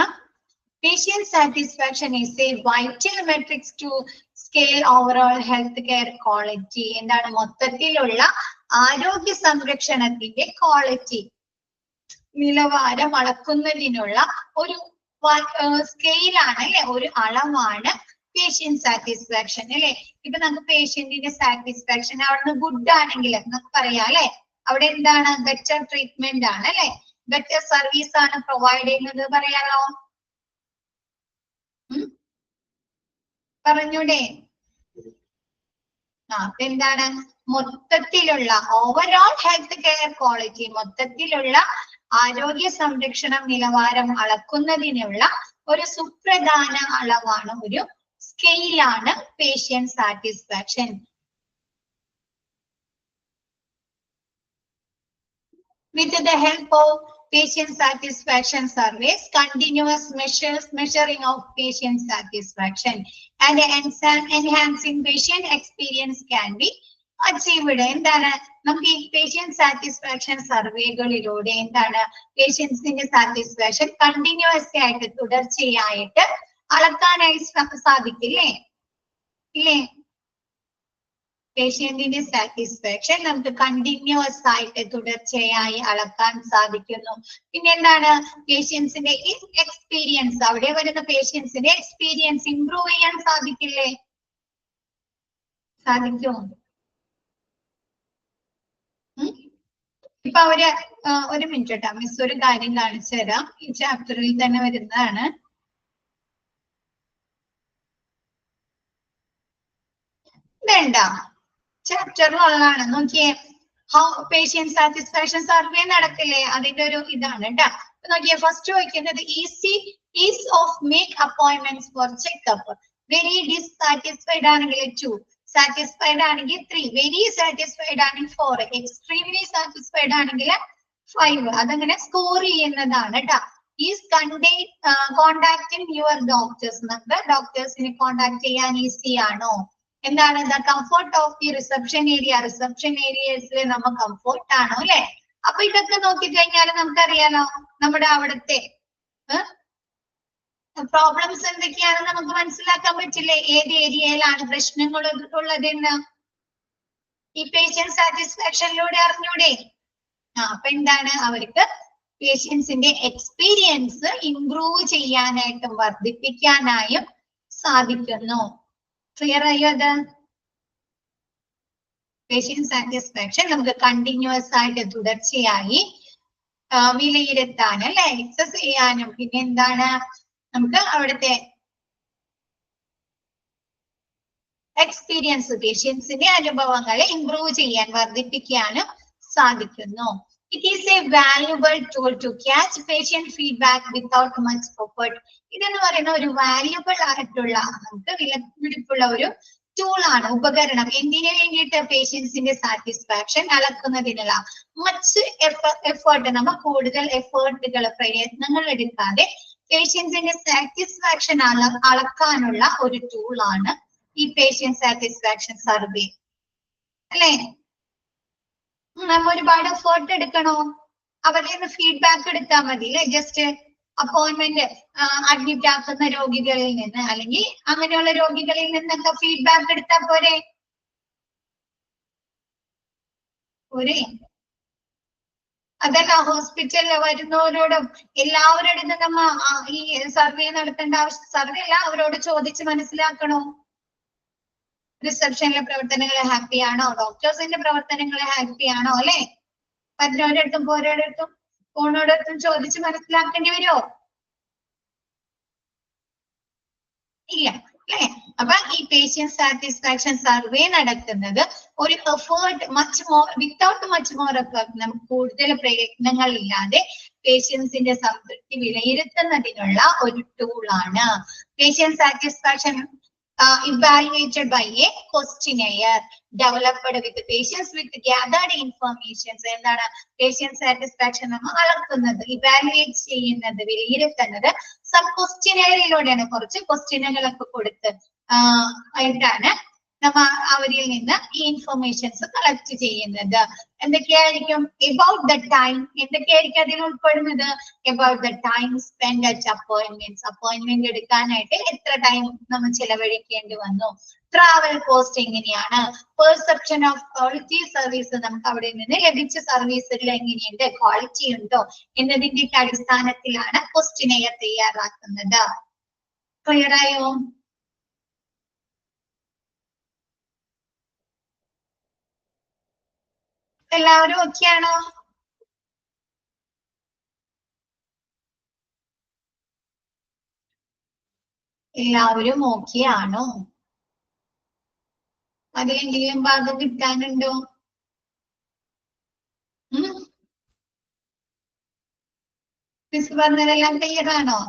patient satisfaction is a vital metrics to scale overall health care quality. എന്താണ്, മൊത്തത്തിലുള്ള ആരോഗ്യ സംരക്ഷണത്തിന്റെ ക്വാളിറ്റി നിലവാരം അളക്കുന്നതിനുള്ള ഒരു സ്കെയിലാണ് അല്ലെ, ഒരു അളവാണ് പേഷ്യന്റ് സാറ്റിസ്ഫാക്ഷൻ അല്ലെ. ഇപ്പൊ നമുക്ക് പേഷ്യന്റിന്റെ സാറ്റിസ്ഫാക്ഷൻ അവിടുന്ന് ഗുഡ് ആണെങ്കിൽ നമുക്ക് പറയാം അല്ലെ, അവിടെ എന്താണ്, ബെറ്റർ ട്രീറ്റ്മെന്റ് ആണ് അല്ലെ, ബെറ്റർ സർവീസ് ആണ് പ്രൊവൈഡ് ചെയ്യുന്നത് പറയാലോ. പറഞ്ഞൂടെ? എന്താണ്, മൊത്തത്തിലുള്ള ഓവറോൾ ഹെൽത്ത് കെയർ ക്വാളിറ്റി, മൊത്തത്തിലുള്ള ആരോഗ്യ സംരക്ഷണ നിലവാരം അളക്കുന്നതിനുള്ള ഒരു സുപ്രധാന അളവാണ്, ഒരു സ്കെയിലാണ് patient satisfaction. With the help of patient satisfaction surveys, continuous measuring of patient satisfaction and enhancing patient experience can be achieved. എന്താണ്, നമുക്ക് ഈ പേഷ്യന്റ് സാറ്റിസ്ഫാക്ഷൻ സർവേകളിലൂടെ എന്താണ്, പേഷ്യൻസിന്റെ സാറ്റിസ്ഫാക്ഷൻ കണ്ടിന്യൂസ് ആയിട്ട് തുടർച്ചയായിട്ട് അളക്കാനായി സാധിക്കില്ലേ? ഇല്ലേ? പേഷ്യന്റിന്റെ സാറ്റിസ്ഫാക്ഷൻ നമുക്ക് കണ്ടിന്യൂസ് ആയിട്ട് തുടർച്ചയായി അളക്കാൻ സാധിക്കുന്നു. പിന്നെ എന്താണ്, പേഷ്യൻസിന്റെ എക്സ്പീരിയൻസ്, അവിടെ വരുന്ന പേഷ്യൻസിന്റെ എക്സ്പീരിയൻസ് ഇംപ്രൂവ് ചെയ്യാൻ സാധിക്കില്ലേ? സാധിക്കും. ഇപ്പൊ അവര് ഒരു മിനിറ്റ് കേട്ടോ, മിസ് ഒരു കാര്യം കാണിച്ചു തരാം. ഈ ചാപ്റ്ററിൽ തന്നെ വരുന്നതാണ്. വേണ്ട, ചാപ്റ്ററിലുള്ളതാണ്. നോക്കിയേ, ഹൗ പേഷ്യന്റ് സാറ്റിസ്ഫാക്ഷൻ സർവേ നടക്കില്ലേ, അതിന്റെ ഒരു ഇതാണ് കേട്ടോ. നോക്കിയേ, ഫസ്റ്റ് ചോദിക്കുന്നത് ease of make appointments for checkup. Very dissatisfied ആണെങ്കിൽ 2, സാറ്റിസ്ഫൈഡ് ആണെങ്കിൽ 3, വെരി സാറ്റിസ്ഫൈഡ് ആണെങ്കിൽ 4, എക്സ്ട്രീംലി സാറ്റിസ്ഫൈഡ് ആണെങ്കിൽ 5. അതങ്ങനെ സ്കോർ ചെയ്യുന്നതാണ് കേട്ടോ. ഈസ് കോണ്ടാക്ടിങ് യുവർ ഡോക്ടേഴ്സ്, നമുക്ക് ഡോക്ടേഴ്സിനെ കോണ്ടാക്ട് ചെയ്യാൻ ഈസി ആണോ? എന്താണ്, the comfort of the reception area, reception ഏരിയസിൽ നമ്മൾ കംഫർട്ട് ആണോ അല്ലെ. അപ്പൊ ഇതൊക്കെ നോക്കിക്കഴിഞ്ഞാൽ നമുക്കറിയാലോ നമ്മുടെ അവിടുത്തെ പ്രോബ്ലംസ് എന്തൊക്കെയാണെന്ന് നമുക്ക് മനസ്സിലാക്കാൻ പറ്റില്ലേ, ഏത് ഏരിയയിലാണ് പ്രശ്നങ്ങൾ ഉള്ളതെന്ന് ഈ പേഷ്യന്റ് സാറ്റിസ്ഫാക്ഷനിലൂടെ അറിഞ്ഞൂടെ? അപ്പൊ എന്താണ്, അവർക്ക് പേഷ്യൻസിന്റെ എക്സ്പീരിയൻസ് ഇംപ്രൂവ് ചെയ്യാനായിട്ടും വർദ്ധിപ്പിക്കാനായും സാധിക്കുന്നു. ക്ലിയർ ആയോ? അത് പേഷ്യന്റ് സാറ്റിസ്ഫാക്ഷൻ നമുക്ക് കണ്ടിന്യൂസ് ആയിട്ട് തുടർച്ചയായി വിലയിരുത്താൻ അല്ലെ, എക്സസ് ചെയ്യാനും, പിന്നെ എന്താണ്, നമുക്ക് അവിടുത്തെ എക്സ്പീരിയൻസ്, പേഷ്യൻസിന്റെ അനുഭവങ്ങളെ ഇംപ്രൂവ് ചെയ്യാൻ, വർദ്ധിപ്പിക്കാനും സാധിക്കുന്നു. It is a valuable tool to catch patient feedback without much effort. ഇതെന്ന് പറയുന്ന ഒരു വാല്യുബിൾ ആയിട്ടുള്ള നമുക്ക് വിലപിടിപ്പുള്ള ഒരു ടൂൾ ആണ്, ഉപകരണം. എന്തിനു വേണ്ടിയിട്ട്? പേഷ്യൻസിന്റെ സാറ്റിസ്ഫാക്ഷൻ അളക്കുന്നതിനുള്ള. മച്ച് എഫേർട്ട്, നമ്മൾ കൂടുതൽ എഫേർട്ടുകൾ, പ്രയത്നങ്ങൾ എടുക്കാതെ പേഷ്യൻസിന്റെ സാറ്റിസ്ഫാക്ഷൻ അളക്കാനുള്ള ഒരു ടൂൾ ആണ് ഈ പേഷ്യന്റ് സാറ്റിസ്ഫാക്ഷൻ സർവേ, അല്ലെ? നമ്മ ഒരുപാട് എഫേർട്ട് എടുക്കണോ? അവരുടെ നിന്ന് ഫീഡ്ബാക്ക് എടുത്താൽ മതി അല്ലെ? ജസ്റ്റ് അപ്പോയിന്റ്മെന്റ് അഡ്മിറ്റ് ആക്കുന്ന രോഗികളിൽ നിന്ന് അല്ലെങ്കിൽ അങ്ങനെയുള്ള രോഗികളിൽ നിന്നൊക്കെ ഫീഡ്ബാക്ക് എടുത്താൽ പോരെ? അതല്ല, ഹോസ്പിറ്റലിൽ വരുന്നവരോടും എല്ലാവരോടും നമ്മ ഈ സർവേ നടത്തേണ്ട ആവശ്യം. സർവേ അല്ല, അവരോട് ചോദിച്ച് മനസ്സിലാക്കണോ? റിസപ്ഷനിലെ പ്രവർത്തനങ്ങളെ ഹാപ്പി ആണോ? ഡോക്ടേഴ്സിന്റെ പ്രവർത്തനങ്ങളെ ഹാപ്പി ആണോ? അല്ലെ? വരുന്നവരടുത്തും പോരോടടുത്തും ഫോണോടടുത്തും ചോദിച്ച് മനസ്സിലാക്കേണ്ടി വരുമോ? ഇല്ല, അല്ലെ? അപ്പൊ ഈ പേഷ്യന്റ് സാറ്റിസ്ഫാക്ഷൻ സർവേ നടത്തുന്നത് ഒരു effort, without much more effort, നമുക്ക് കൂടുതൽ പ്രയത്നങ്ങൾ ഇല്ലാതെ പേഷ്യൻസിന്റെ സംതൃപ്തി വിലയിരുത്തുന്നതിനുള്ള ഒരു ടൂളാണ്. Patient satisfaction evaluated by a questionnaire developed with patients with gathered information. എന്താണ് പേഷ്യന്റ് സാറ്റിസ്ഫാക്ഷൻ നമ്മൾ അളക്കുന്നത്, ഇവാലുവേറ്റ് ചെയ്യുന്നത്, വിലയിരുത്തുന്നത് സം ക്വസ്റ്റ്യനെയറിലൂടെയാണ്. കുറച്ച് ക്വസ്റ്റ്യനുകളൊക്കെ കൊടുത്ത് ആയിട്ടാണ് നമ്മ അവരിൽ നിന്ന് ഈ ഇൻഫർമേഷൻസ് കളക്ട് ചെയ്യുന്നത്. എന്തൊക്കെയായിരിക്കും? എബൌട്ട് ദ ടൈം, എന്തൊക്കെയായിരിക്കും അതിൽ ഉൾപ്പെടുന്നത്? About the time spend at appointments, appointment എടുക്കാനായിട്ട് എത്ര ടൈം നമ്മൾ ചെലവഴിക്കേണ്ടി വന്നു. ട്രാവൽ കോസ്റ്റ് എങ്ങനെയാണ്? പെർസെപ്ഷൻ ഓഫ് ക്വാളിറ്റി സർവീസ്, നമുക്ക് അവിടെ നിന്ന് ലഭിച്ച സർവീസുകൾ എങ്ങനെയുണ്ട്, ക്വാളിറ്റി ഉണ്ടോ എന്നതിന്റെ അടിസ്ഥാനത്തിലാണ് ക്വസ്റ്റ്യനെയർ തയ്യാറാക്കുന്നത്. ക്ലിയർ ആയോ? എല്ലാവരും ഓക്കെയാണോ? എല്ലാവരും ഓക്കെയാണോ? അതിലെന്തെങ്കിലും ഭാഗം കിട്ടാനുണ്ടോ? മിസ് പറഞ്ഞതെല്ലാം ക്ലിയർ ആണോ?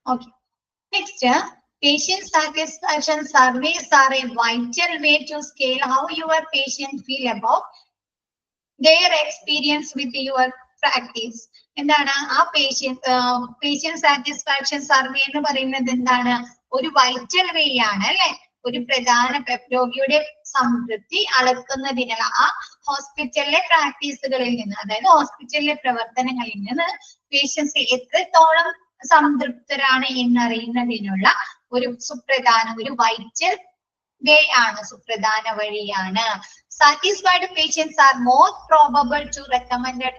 Okay. Next, patient satisfaction surveys are a vital way to scale how your patient feel about their experience with your practice. എന്താണ് ആ പേഷ്യന്റ് സാറ്റിസ്ഫാക്ഷൻ സർവേ എന്ന് പറയുന്നത്? എന്താണ്? ഒരു വൈറ്റൽ വേ ആണ് അല്ലെ? ഒരു പ്രധാന രോഗിയുടെ സംതൃപ്തി അളക്കുന്നതിനുള്ള ആ ഹോസ്പിറ്റലിലെ പ്രാക്ടീസുകളിൽ നിന്ന്, അതായത് ഹോസ്പിറ്റലിലെ പ്രവർത്തനങ്ങളിൽ നിന്ന് പേഷ്യൻസ് എത്രത്തോളം സംതൃപ്തരാണ് എന്നറിയുന്നതിനുള്ള ഒരു സുപ്രധാന, ഒരു വൈറ്റൽ വേ ആണ്, സുപ്രധാന വഴിയാണ്. Satisfied patients are more probable to recommend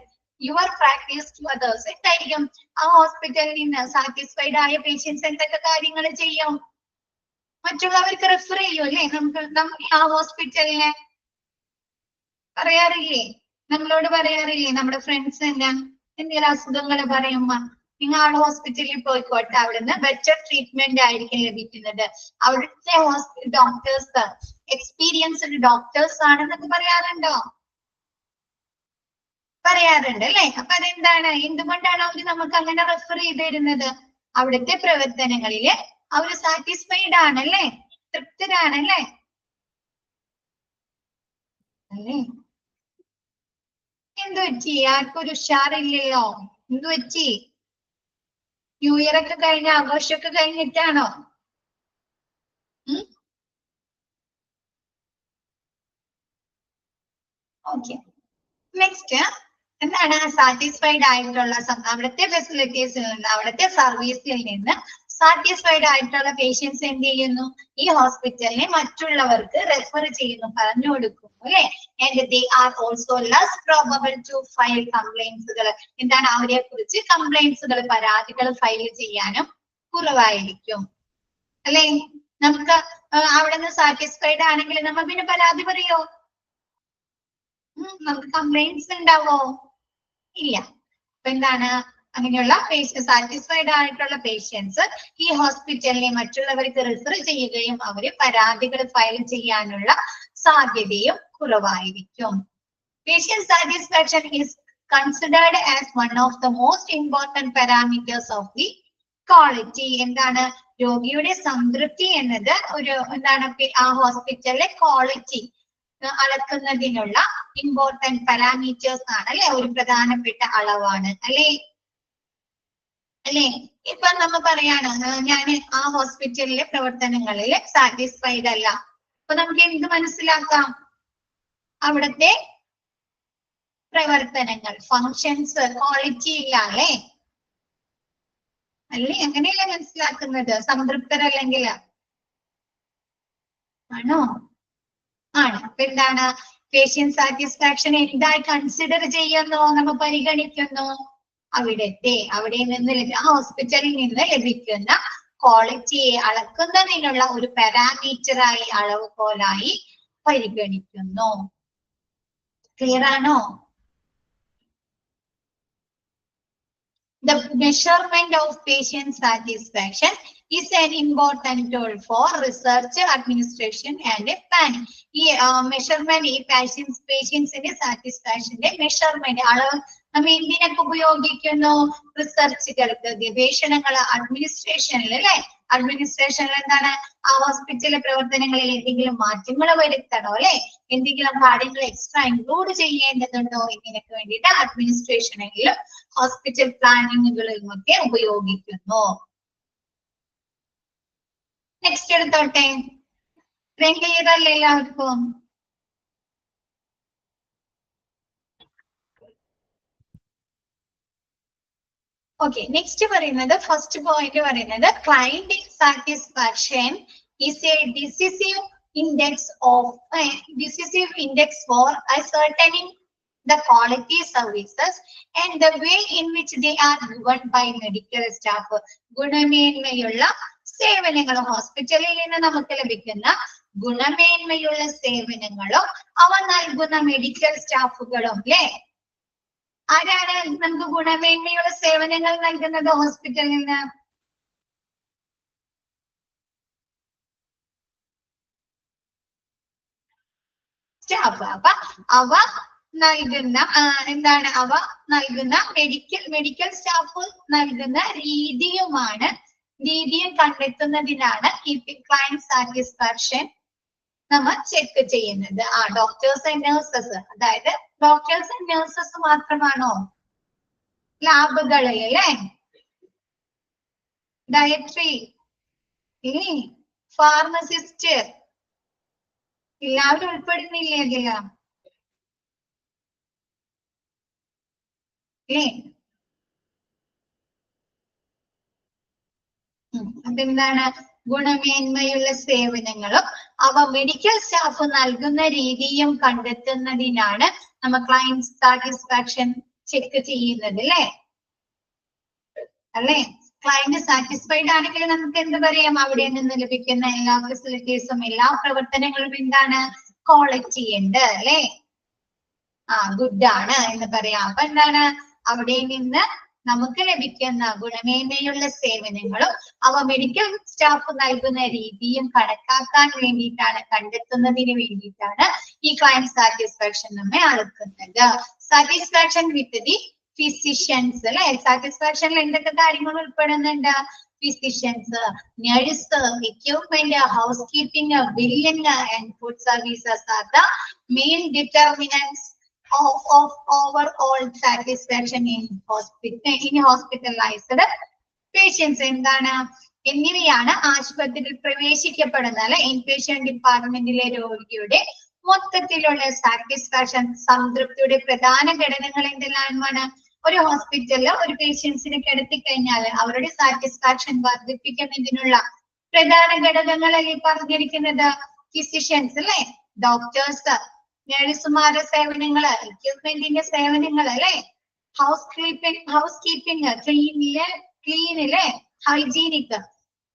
your practice to others. എന്തായിരിക്കും? ആ ഹോസ്പിറ്റലിൽ നിന്ന് സാറ്റിസ്ഫൈഡ് ആയ പേഷ്യൻസ് എന്തൊക്കെ കാര്യങ്ങൾ ചെയ്യും? മറ്റുള്ളവർക്ക് റെഫർ ചെയ്യും അല്ലേ? നമുക്ക് ആ ഹോസ്പിറ്റലിനെ പറയാറില്ലേ, നമ്മളോട് പറയാറില്ലേ? നമ്മുടെ ഫ്രണ്ട്സ് തന്നെ എന്തെങ്കിലും അസുഖങ്ങൾ പറയുമ്പോ, നിങ്ങൾ ആ ഹോസ്പിറ്റലിൽ പോയിക്കോട്ടെ, അവിടുന്ന് ബെറ്റർ ട്രീറ്റ്മെന്റ് ആയിരിക്കും ലഭിക്കുന്നത്, അവിടുത്തെ ഹോസ്പിറ്റൽ ഡോക്ടേഴ്സ് എക്സ്പീരിയൻസ്ഡ് ഡോക്ടേഴ്സ് ആണെന്നൊക്കെ പറയാറുണ്ടോ? പറയാറുണ്ട് അല്ലെ? അപ്പൊ അതെന്താണ്? എന്തുകൊണ്ടാണ് അവര് നമുക്ക് അങ്ങനെ റെഫർ ചെയ്ത് തരുന്നത്? അവിടുത്തെ പ്രവർത്തനങ്ങളില് അവര് സാറ്റിസ്ഫൈഡ് ആണല്ലേ, തൃപ്തരാണല്ലേ? അല്ലേ? എന്തു പറ്റി? ആർക്കൊരു ഉഷാറില്ലല്ലോ? എന്തു പറ്റി? ന്യൂ ഇയർ ഒക്കെ കഴിഞ്ഞ, ആഘോഷമൊക്കെ കഴിഞ്ഞിട്ടാണോ? ഓക്കെ. നെക്സ്റ്റ്, എന്താണ് സാറ്റിസ്ഫൈഡ് ആയിട്ടുള്ള അവിടുത്തെ ഫെസിലിറ്റീസിൽ നിന്ന്, അവിടുത്തെ സർവീസിൽ നിന്ന് സാറ്റിസ്ഫൈഡ് ആയിട്ടുള്ള പേഷ്യൻസ് എന്ത് ചെയ്യുന്നു? ഈ ഹോസ്പിറ്റലിനെ മറ്റുള്ളവർക്ക് റെഫർ ചെയ്യുന്നു, പറഞ്ഞു കൊടുക്കുന്നു അല്ലെ? And they are also less probable to file കംപ്ലൈന്റ്സുകൾ. എന്താണ്? അവരെ കുറിച്ച് കംപ്ലൈന്റ്സുകൾ, പരാതികൾ ഫയൽ ചെയ്യാനും കുറവായിരിക്കും അല്ലെ? നമുക്ക് അവിടെ നിന്ന് സാറ്റിസ്ഫൈഡ് ആണെങ്കിൽ നമ്മൾ പിന്നെ പരാതി പറയോ? നമുക്ക് കംപ്ലൈന്റ്സ് ഉണ്ടാവോ? ഇല്ല. അപ്പൊ എന്താണ്? അങ്ങനെയുള്ള സാറ്റിസ്ഫൈഡ് ആയിട്ടുള്ള പേഷ്യൻസ് ഈ ഹോസ്പിറ്റലിനെ മറ്റുള്ളവർക്ക് റെഫർ ചെയ്യുകയും അവര് പരാതികൾ ഫയൽ ചെയ്യാനുള്ള സാധ്യതയും കുറവായിരിക്കും. Patient satisfaction is considered as one of the most important parameters of the quality. എന്താണ് രോഗിയുടെ സംതൃപ്തി എന്നത് ഒരു എന്താണ് ആ ഹോസ്പിറ്റലിലെ ക്വാളിറ്റി അളക്കുന്നതിനുള്ള ഇമ്പോർട്ടന്റ് പാരാമീറ്റേഴ്സ് ആണ് അല്ലെ, ഒരു പ്രധാനപ്പെട്ട അളവാണ് അല്ലെ. അല്ലെ ഇപ്പൊ നമ്മ പറയാണ് ഞാൻ ആ ഹോസ്പിറ്റലിലെ പ്രവർത്തനങ്ങളിൽ സാറ്റിസ്ഫൈഡ് അല്ല, അപ്പൊ നമുക്ക് എന്ത് മനസ്സിലാക്കാം? അവിടുത്തെ പ്രവർത്തനങ്ങൾ ഫങ്ഷൻസ് ക്വാളിറ്റി ഇല്ല അല്ലെ, അല്ലെ അങ്ങനെയല്ല മനസ്സിലാക്കുന്നത്. സംതൃപ്തരല്ലെങ്കിൽ ആണോ? ആണ്. അപ്പൊ എന്താണ് പേഷ്യന്റ് സാറ്റിസ്ഫാക്ഷൻ എന്തായി കൺസിഡർ ചെയ്യുന്നു, നമ്മൾ പരിഗണിക്കുന്നു? അവിടെ നിന്ന് ആ ഹോസ്പിറ്റലിൽ നിന്ന് ലഭിക്കുന്ന ക്വാളിറ്റിയെ അളക്കുന്നതിനുള്ള ഒരു പാരാമീറ്ററായി അളവുകോലായി പരിഗണിക്കുന്നു. ക്ലിയർ ആണോ? The measurement of patient satisfaction is an important tool for research, administration and planning. ഈ മെഷർമെന്റ് ഈ പേഷ്യൻസിന്റെ സാറ്റിസ്ഫാക്ഷന്റെ മെഷർമെന്റ് അളവ് നമ്മൾ എന്തിനൊക്കെ ഉപയോഗിക്കുന്നു? റിസർച്ചുകൾക്ക്, ഗവേഷണങ്ങൾ, അഡ്മിനിസ്ട്രേഷനിൽ അല്ലെ. അഡ്മിനിസ്ട്രേഷനിൽ എന്താണ് ആ ഹോസ്പിറ്റലിലെ പ്രവർത്തനങ്ങളിൽ എന്തെങ്കിലും മാറ്റങ്ങൾ വരുത്തണോ അല്ലെ, എന്തെങ്കിലും കാര്യങ്ങൾ എക്സ്ട്രാ ഇൻക്ലൂഡ് ചെയ്യേണ്ടതുണ്ടോ, ഇതിനൊക്കെ വേണ്ടിയിട്ട് അഡ്മിനിസ്ട്രേഷനിലും ഹോസ്പിറ്റൽ പ്ലാനിങ്ങുകളിലും ഒക്കെ ഉപയോഗിക്കുന്നു. നെക്സ്റ്റ് എടുത്തോട്ടെ. ക്ലിയർ അല്ലേ എല്ലാവർക്കും? ഓക്കെ, നെക്സ്റ്റ് പറയുന്നത് ഫസ്റ്റ് പോയിന്റ് പറയുന്നത് client satisfaction is a decisive index for ascertaining the quality services and the way in which they are given by medical staff. ഗുണമേന്മയുള്ള സേവനങ്ങൾ ഹോസ്പിറ്റലിൽ നിന്ന് നമുക്ക് ലഭിക്കുന്ന ഗുണമേന്മയുള്ള സേവനങ്ങളും അവ നൽകുന്ന മെഡിക്കൽ സ്റ്റാഫുകളും അല്ലെ. ആരാണ് നമുക്ക് ഗുണമേന്മയുള്ള സേവനങ്ങൾ നൽകുന്നത് ഹോസ്പിറ്റലിൽ നിന്ന്? സ്റ്റാഫ്. അപ്പൊ അവ നൽകുന്ന എന്താണ് അവ നൽകുന്ന മെഡിക്കൽ സ്റ്റാഫ് നൽകുന്ന രീതിയും കണ്ടെത്തുന്നതിനാണ് ഈ ക്ലയന്റ് സാറ്റിസ്ഫാക്ഷൻ നമ്മൾ ചെക്ക് ചെയ്യുന്നത്. ഡോക്ടേഴ്സ് ആൻഡ് നഴ്സസ്, അതായത് ഡോക്ടേഴ്സ് ആൻഡ് നഴ്സസ് മാത്രമാണോ ലാബുകളിൽ അല്ലെ? ഡയറ്ററി, ഫാർമസിസ്റ്റ് എല്ലാവരും ഉൾപ്പെടുന്നില്ലേ അതില? അതെന്താണ് ഗുണമേന്മയുള്ള സേവനങ്ങളും അവ മെഡിക്കൽ സ്റ്റാഫ് നൽകുന്ന രീതിയും കണ്ടെത്തുന്നതിനാണ് നമ്മൾ ക്ലയന്റ് സാറ്റിസ്ഫാക്ഷൻ ചെക്ക് ചെയ്യുന്നത് അല്ലേ? ക്ലയന്റ് സാറ്റിസ്ഫൈഡ് ആണെങ്കിൽ നമുക്ക് എന്ത് പറയാം? അവിടെ നിന്ന് ലഭിക്കുന്ന എല്ലാ ഫെസിലിറ്റീസും എല്ലാ പ്രവർത്തനങ്ങളും എന്താണ്? ക്വാളിറ്റി ഉണ്ട് അല്ലെ? ഗുഡ് ആണ് എന്ന് പറയാം. അപ്പൊ എന്താണ് അവിടെ നിന്ന് നമുക്ക് ലഭിക്കുന്ന ഗുണമേന്മയുള്ള സേവനങ്ങളും അവ മെഡിക്കൽ സ്റ്റാഫ് നൽകുന്ന രീതിയും കണക്കാക്കാൻ വേണ്ടിയിട്ടാണ്, കണ്ടെത്തുന്നതിന് വേണ്ടിയിട്ടാണ് ഈ ക്ലയന്റ് സാറ്റിസ്ഫാക്ഷൻ നമ്മെ അളക്കുന്നത്. സാറ്റിസ്ഫാക്ഷൻ വിത്ത് ദി ഫിസിഷ്യൻസ് അല്ലെ? സാറ്റിസ്ഫാക്ഷനിൽ എന്തൊക്കെ കാര്യങ്ങൾ ഉൾപ്പെടുന്നുണ്ട്? Physicians, nurse, equipment, house keeping, billing and food services are the main determinants of overall satisfaction in hospitalized patients. എന്താണ് എന്നിവയാണ് ആശുപത്രിയിൽ പ്രവേശിക്കപ്പെടുന്ന അല്ലെ ഇൻപേഷ്യന്റ് ഡിപ്പാർട്ട്മെന്റിലെ രോഗിയുടെ മൊത്തത്തിലുള്ള സാറ്റിസ്ഫാക്ഷൻ, സംതൃപ്തിയുടെ പ്രധാന ഘടകങ്ങൾ എന്തെല്ലാമാണ്? ഒരു ഹോസ്പിറ്റലിൽ ഒരു പേഷ്യൻസിനെ കിടത്തി കഴിഞ്ഞാൽ അവരുടെ സാറ്റിസ്ഫാക്ഷൻ വർദ്ധിപ്പിക്കുന്നതിനുള്ള പ്രധാന ഘടകങ്ങളല്ലേ പറഞ്ഞിരിക്കുന്നത്? ഫിസിഷ്യൻസ് അല്ലെ, ഡോക്ടേഴ്സ്, നഴ്സുമാരുടെ സേവനങ്ങള്, എക്യുപ്മെന്റിന്റെ സേവനങ്ങൾ അല്ലെ, ഹൗസ് കീപ്പിംഗ്, ക്ലീനില്, ഹൈജീനിക്,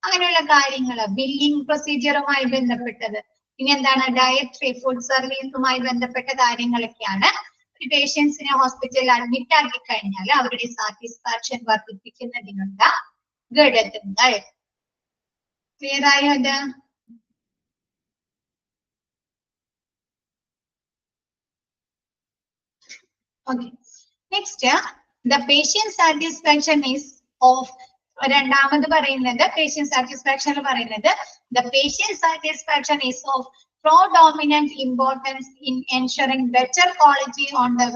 അങ്ങനെയുള്ള കാര്യങ്ങള്, ബില്ലിംഗ് പ്രൊസീജിയറുമായി ബന്ധപ്പെട്ടത്. ഇനി എന്താണ്? ഡയറ്ററി, ഫുഡ് സർവീസുമായി ബന്ധപ്പെട്ട കാര്യങ്ങളൊക്കെയാണ് പേഷ്യൻസിനെ ഹോസ്പിറ്റലിൽ അഡ്മിറ്റ് ആക്കി കഴിഞ്ഞാൽ അവരുടെ സാറ്റിസ്ഫാക്ഷൻ വർദ്ധിപ്പിക്കുന്നതിനുള്ള ഘടകങ്ങൾ. ക്ലിയർ ആയോ അത്? Okay. Next, the patient satisfaction is of രണ്ടാമത് പറയുന്നത് patient satisfaction പറയുന്നത് the patient satisfaction is of predominant importance in ensuring better quality on the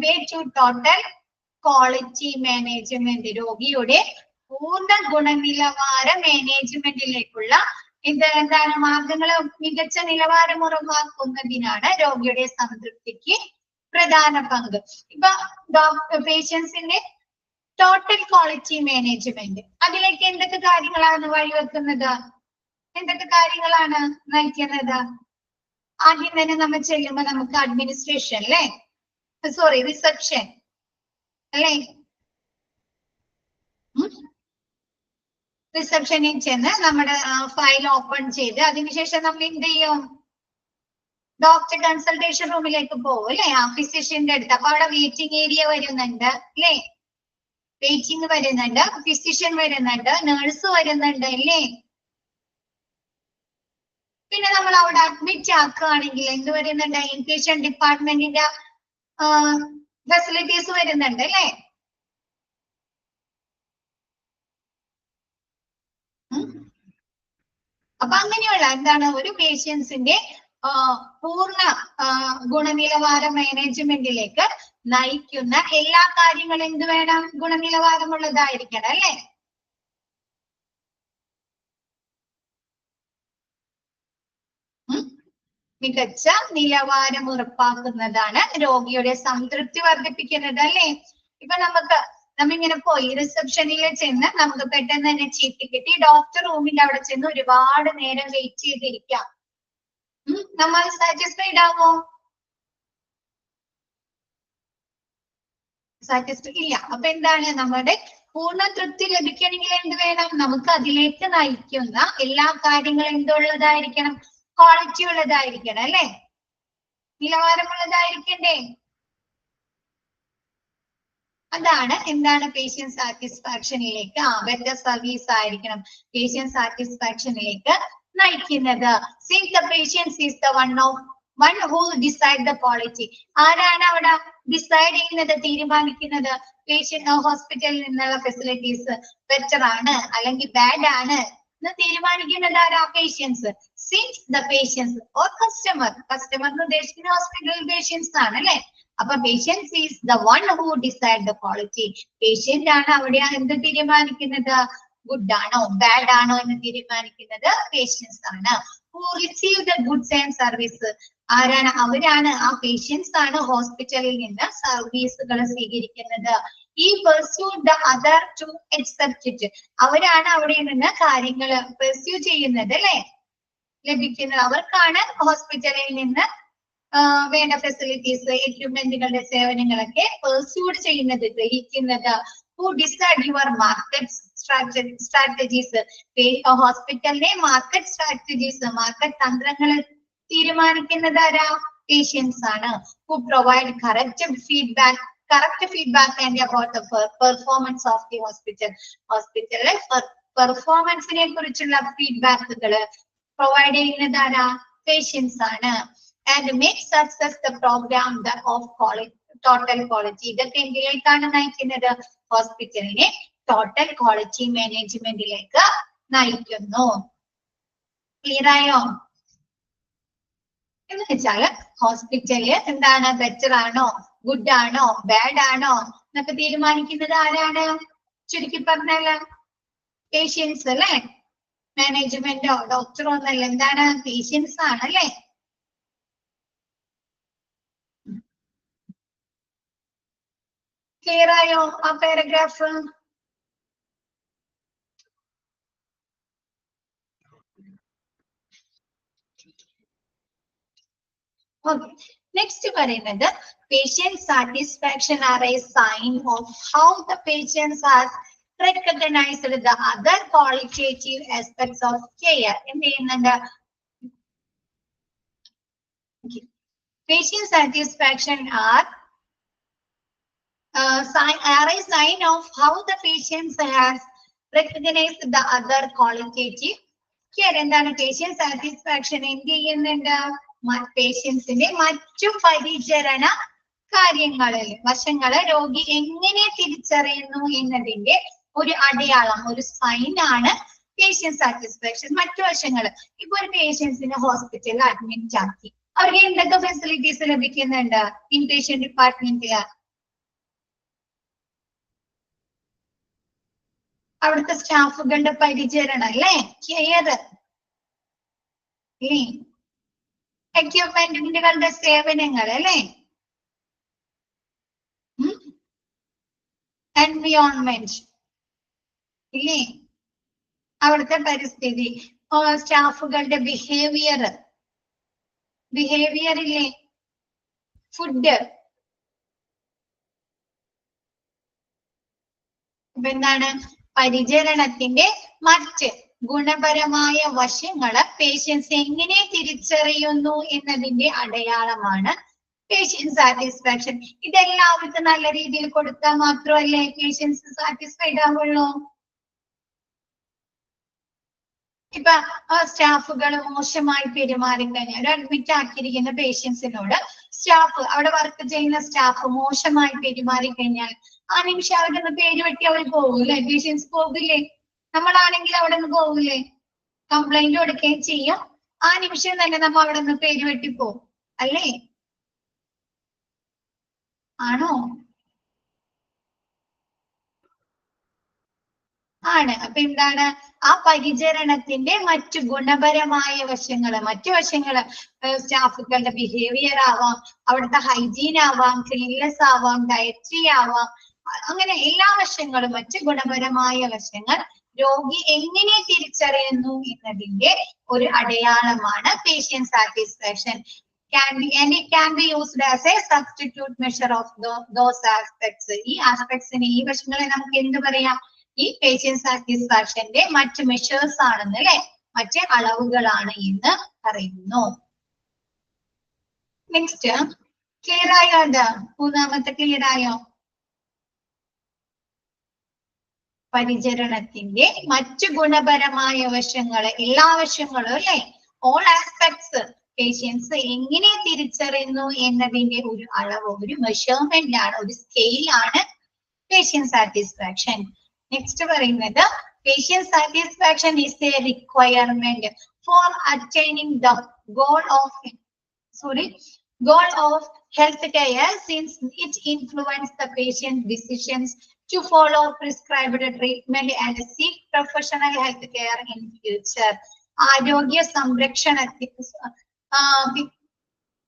way to total quality management. രോഗിയുടെ പൂർണ്ണ ഗുണനിലവാര മാനേജ്മെന്റിലേക്കുള്ള എന്താണ് മാർഗങ്ങൾ മികച്ച നിലവാരം ഉറപ്പാക്കുന്നതിനാണ് രോഗിയുടെ സംതൃപ്തിക്ക് പ്രധാന പങ്ക്. ഇപ്പൊ പേഷ്യൻസിന്റെ ടോട്ടൽ ക്വാളിറ്റി മാനേജ്മെന്റ് അതിലേക്ക് എന്തൊക്കെ കാര്യങ്ങളാണ് വഴിവെക്കുന്നത്, എന്തൊക്കെ കാര്യങ്ങളാണ് നയിക്കുന്നത്? ആദ്യം തന്നെ നമ്മൾ ചെല്ലുമ്പോ നമുക്ക് അഡ്മിനിസ്ട്രേഷൻ അല്ലേ, സോറി റിസപ്ഷൻ അല്ലേ, റിസപ്ഷനിൽ ചെന്ന് നമ്മുടെ ഫയൽ ഓപ്പൺ ചെയ്ത് അതിനുശേഷം നമ്മൾ എന്ത് ചെയ്യും, ഡോക്ടർ കൺസൾട്ടേഷൻ റൂമിലേക്ക് പോകും അല്ലെ, ആ ഫിസിഷ്യന്റെ അടുത്ത്. അപ്പൊ അവിടെ വെയിറ്റിംഗ് ഏരിയ വരുന്നുണ്ട് അല്ലേ, വെയിറ്റിംഗ് വരുന്നുണ്ട്, ഫിസിഷ്യൻ വരുന്നുണ്ട്, നഴ്സ് വരുന്നുണ്ട് അല്ലേ. പിന്നെ നമ്മൾ അവിടെ അഡ്മിറ്റ് ആക്കുകയാണെങ്കിൽ എന്ത് വരുന്നുണ്ട്, ഇൻപേഷ്യൻ ഡിപ്പാർട്ട്മെന്റിന്റെ ഫെസിലിറ്റീസ് വരുന്നുണ്ട് അല്ലേ. അപ്പൊ അങ്ങനെയുള്ള എന്താണ് ഒരു പേഷ്യൻസിന്റെ പൂർണ്ണ ഗുണനിലവാര മാനേജ്മെന്റിലേക്ക് നയിക്കുന്ന എല്ലാ കാര്യങ്ങളും എന്ത് വേണം, ഗുണനിലവാരമുള്ളതായിരിക്കണം അല്ലെ. മികച്ച നിലവാരം ഉറപ്പാക്കുന്നതാണ് രോഗിയുടെ സംതൃപ്തി വർദ്ധിപ്പിക്കുന്നത് അല്ലെ. ഇപ്പൊ നമ്മിങ്ങനെ പോയി റിസപ്ഷനിൽ ചെന്ന് നമുക്ക് പെട്ടെന്ന് തന്നെ ചീട്ട് കിട്ടി, ഡോക്ടർ റൂമിന്റെ അവിടെ ചെന്ന് ഒരുപാട് നേരം വെയിറ്റ് ചെയ്തിരിക്കാം, നമ്മൾ സാറ്റിസ്ഫൈഡ് ആവോ? സാറ്റിസ്ഫൈഡ് ഇല്ല. അപ്പൊ എന്താണ്, നമ്മുടെ പൂർണ്ണ തൃപ്തി ലഭിക്കണമെങ്കിൽ എന്ത് വേണം, നമുക്ക് അതിലേക്ക് നയിക്കുന്ന എല്ലാ കാര്യങ്ങളും എന്തുള്ളതായിരിക്കണം, ക്വാളിറ്റി ഉള്ളതായിരിക്കണം അല്ലെ, നിലവാരമുള്ളതായിരിക്കണ്ടേ. അതാണ് എന്താണ് പേഷ്യന്റ് സാറ്റിസ്ഫാക്ഷനിലേക്ക്, ബെറ്റർ സർവീസ് ആയിരിക്കണം പേഷ്യന്റ് സാറ്റിസ്ഫാക്ഷനിലേക്ക് നയിക്കുന്നത്. Since the patient is the one who decide the quality. ആരാണ് അവിടെ ഡിസൈഡ് ചെയ്യുന്നത്, തീരുമാനിക്കുന്നത്? പേഷ്യന്റ് ഹോസ്പിറ്റലിൽ നിന്നുള്ള ഫെസിലിറ്റീസ് ബെറ്റർ ആണ് അല്ലെങ്കിൽ ബാഡ് ആണ് എന്ന് തീരുമാനിക്കുന്നത് ആരാ, patients. Since the patients or customer എന്ന് ഉദ്ദേശിക്കുന്ന ഹോസ്പിറ്റൽ പേഷ്യൻസ് ആണ് അല്ലെ. അപ്പൊ patients is the one who decide the quality. Patient ആണ് അവിടെ എന്ത് തീരുമാനിക്കുന്നത്, ഗുഡ് ആണോ ബാഡ് ആണോ എന്ന് തീരുമാനിക്കുന്നത് പേഷ്യൻസ് ആണ്. Who receive the goods and service. ആരാണ്, അവരാണ്, ആ പേഷ്യൻസ് ആണ് ഹോസ്പിറ്റലിൽ നിന്ന് സർവീസുകൾ സ്വീകരിക്കുന്നത്. ഈ pursue the other to accept it. അവരാണ് അവിടെ നിന്ന് കാര്യങ്ങൾ പെർസ്യൂ ചെയ്യുന്നത് അല്ലെ, ലഭിക്കുന്നത്. അവർക്കാണ് ഹോസ്പിറ്റലിൽ നിന്ന് വേണ്ട ഫെസിലിറ്റീസ്, എക്യുപ്മെന്റുകളുടെ സേവനങ്ങളൊക്കെ പെർസ്യൂഡ് ചെയ്യുന്നത്, ഗ്രഹിക്കുന്നത്. Who decide your market strategies. ഹോസ്പിറ്റലിലെ മാർക്കറ്റ് സ്ട്രാറ്റജീസ്, മാർക്കറ്റ് തന്ത്രങ്ങൾ തീരുമാനിക്കുന്നത് ആരാ, പേഷ്യൻസ് ആണ്. Who provide correct feedback and about the performance of the hospital. ഹോസ്പിറ്റലിലെ പെർഫോമൻസിനെ കുറിച്ചുള്ള ഫീഡ്ബാക്കുകൾ പ്രൊവൈഡ് ചെയ്യുന്നത് ആരാ, പേഷ്യൻസ് ആണ്. And make success the program of total quality. ഇതൊക്കെ എന്തിലേക്കാണ് നയിക്കുന്നത്, ഹോസ്പിറ്റലിനെ ടോട്ടൽ ക്വാളിറ്റി മാനേജ്മെന്റിലേക്ക് നയിക്കുന്നു. ക്ലിയർ ആയോ? എന്ന് വെച്ചാല് ഹോസ്പിറ്റല് എന്താണ്, ബെറ്റർ ആണോ ഗുഡ് ആണോ ബാഡ് ആണോ എന്നൊക്കെ തീരുമാനിക്കുന്നത് ആരാണ്, ചുരുക്കി പറഞ്ഞാല് പേഷ്യൻസ് അല്ലെ. മാനേജ്മെന്റോ ഡോക്ടറോ ഒന്നല്ല, എന്താണ്, പേഷ്യൻസ് ആണ് അല്ലെ. ക്ലിയർ ആയോ ആ പാരഗ്രാഫ്? ഓക്കെ, നെക്സ്റ്റ് പറയുന്നത് patient satisfaction are a sign of how the patient has recognized the other qualitative aspects of care. എന്ത് ചെയ്യുന്നുണ്ട്, patient satisfaction are a sign of how the patient has recognized the other qualitative care. എന്താണ്, patient satisfaction എന്ത് ചെയ്യുന്നുണ്ട്, പേഷ്യൻസിന്റെ മറ്റു പരിചരണ കാര്യങ്ങളിൽ വശങ്ങള് രോഗി എങ്ങനെ തിരിച്ചറിയുന്നു എന്നതിന്റെ ഒരു അടയാളം, ഒരു സൈൻ ആണ് പേഷ്യന്റ് സാറ്റിസ്ഫാക്ഷൻ. മറ്റു വശങ്ങള് ഇപ്പൊ ഒരു പേഷ്യൻസിനെ ഹോസ്പിറ്റലിൽ അഡ്മിറ്റ് ആക്കി, അവർക്ക് എന്തൊക്കെ ഫെസിലിറ്റീസ് ലഭിക്കുന്നുണ്ട് ഇൻ പേഷ്യന്റ് ഡിപ്പാർട്ട്മെന്റില്? അവിടുത്തെ സ്റ്റാഫുകളുടെ പരിചരണം അല്ലേ, കെയർ, എക്യുപ്മെന്റുകളുടെ സേവനങ്ങൾ അല്ലേ, എൻവിയോൺമെന്റ് ഇല്ലേ, അവിടുത്തെ പരിസ്ഥിതി, സ്റ്റാഫുകളുടെ ബിഹേവിയർ ഇല്ലേ, ഫുഡ്. അപ്പൊ എന്താണ് പരിചരണത്തിന്റെ മറ്റ് ഗുണപരമായ വശങ്ങള് പേഷ്യൻസ് എങ്ങനെ തിരിച്ചറിയുന്നു എന്നതിന്റെ അടയാളമാണ് പേഷ്യന്റ് സാറ്റിസ്ഫാക്ഷൻ. ഇതെല്ലാവർക്കും നല്ല രീതിയിൽ കൊടുത്താൽ മാത്രമല്ലേ പേഷ്യൻസ് സാറ്റിസ്ഫൈഡ് ആവുള്ളൂ. ഇപ്പൊ സ്റ്റാഫുകൾ മോശമായി പെരുമാറിക്കഴിഞ്ഞാൽ, ഒരു അഡ്മിറ്റ് ആക്കിയിരിക്കുന്ന പേഷ്യൻസിനോട് സ്റ്റാഫ്, അവിടെ വർക്ക് ചെയ്യുന്ന സ്റ്റാഫ് മോശമായി പെരുമാറിക്കഴിഞ്ഞാൽ ആ നിമിഷം അവിടെ നിന്ന് പേര് വെട്ടി അവർ പോകൂലേ, പേഷ്യൻസ് പോകില്ലേ? നമ്മളാണെങ്കിൽ അവിടെ നിന്ന് പോകില്ലേ, കംപ്ലൈന്റ് കൊടുക്കുകയും ചെയ്യും. ആ നിമിഷം തന്നെ നമ്മൾ അവിടെ നിന്ന് പേര് വെട്ടി പോകും അല്ലേ, ആണോ? ആണ്. അപ്പൊ എന്താണ് ആ പരിചരണത്തിന്റെ മറ്റു ഗുണപരമായ വശങ്ങള്, മറ്റു വശങ്ങള് സ്റ്റാഫുകളുടെ ബിഹേവിയർ ആവാം, അവിടുത്തെ ഹൈജീൻ ആവാം, ക്ലീൻനെസ് ആവാം, ഡയറ്ററി ആവാം, അങ്ങനെ എല്ലാ വശങ്ങളും മറ്റു ഗുണപരമായ വശങ്ങൾ രോഗി എങ്ങനെ തിരിച്ചറിയുന്നു എന്നതിന്റെ ഒരു അടയാളമാണ് patient satisfaction. And it can be used as a substitute measure of those aspects. ഈ ആസ്പെക്ട്സിന്, ഈ വശങ്ങളെ നമുക്ക് എന്ത് പറയാം, ഈ പേഷ്യന്റ് സാറ്റിസ്ഫാക്ഷന്റെ മറ്റ് മെഷേഴ്സ് ആണെന്ന് അല്ലെ, മറ്റ് അളവുകളാണ് എന്ന് പറയുന്നു. നെക്സ്റ്റ്, ക്ലിയർ ആയോ? അത് മൂന്നാമത്തെ ക്ലിയർ ആയോ? പരിചരണത്തിന്റെ മറ്റു ഗുണപരമായ വശങ്ങള്, എല്ലാ വശങ്ങളും അല്ലെ, ഓൾ ആസ്പെക്ട്സ് പേഷ്യൻസ് എങ്ങനെ തിരിച്ചറിയുന്നു എന്നതിന്റെ ഒരു അളവ്, ഒരു മെഷർമെന്റ് ആണ്, ഒരു സ്കെയിൽ ആണ് പേഷ്യന്റ് സാറ്റിസ്ഫാക്ഷൻ. നെക്സ്റ്റ് പറയുന്നത് patient satisfaction is A requirement four attaining the goal of health care, since it influences the patient's decisions to follow prescribed treatment and seek professional health care in future. ആരോഗ്യ സംരക്ഷണത്തിന്,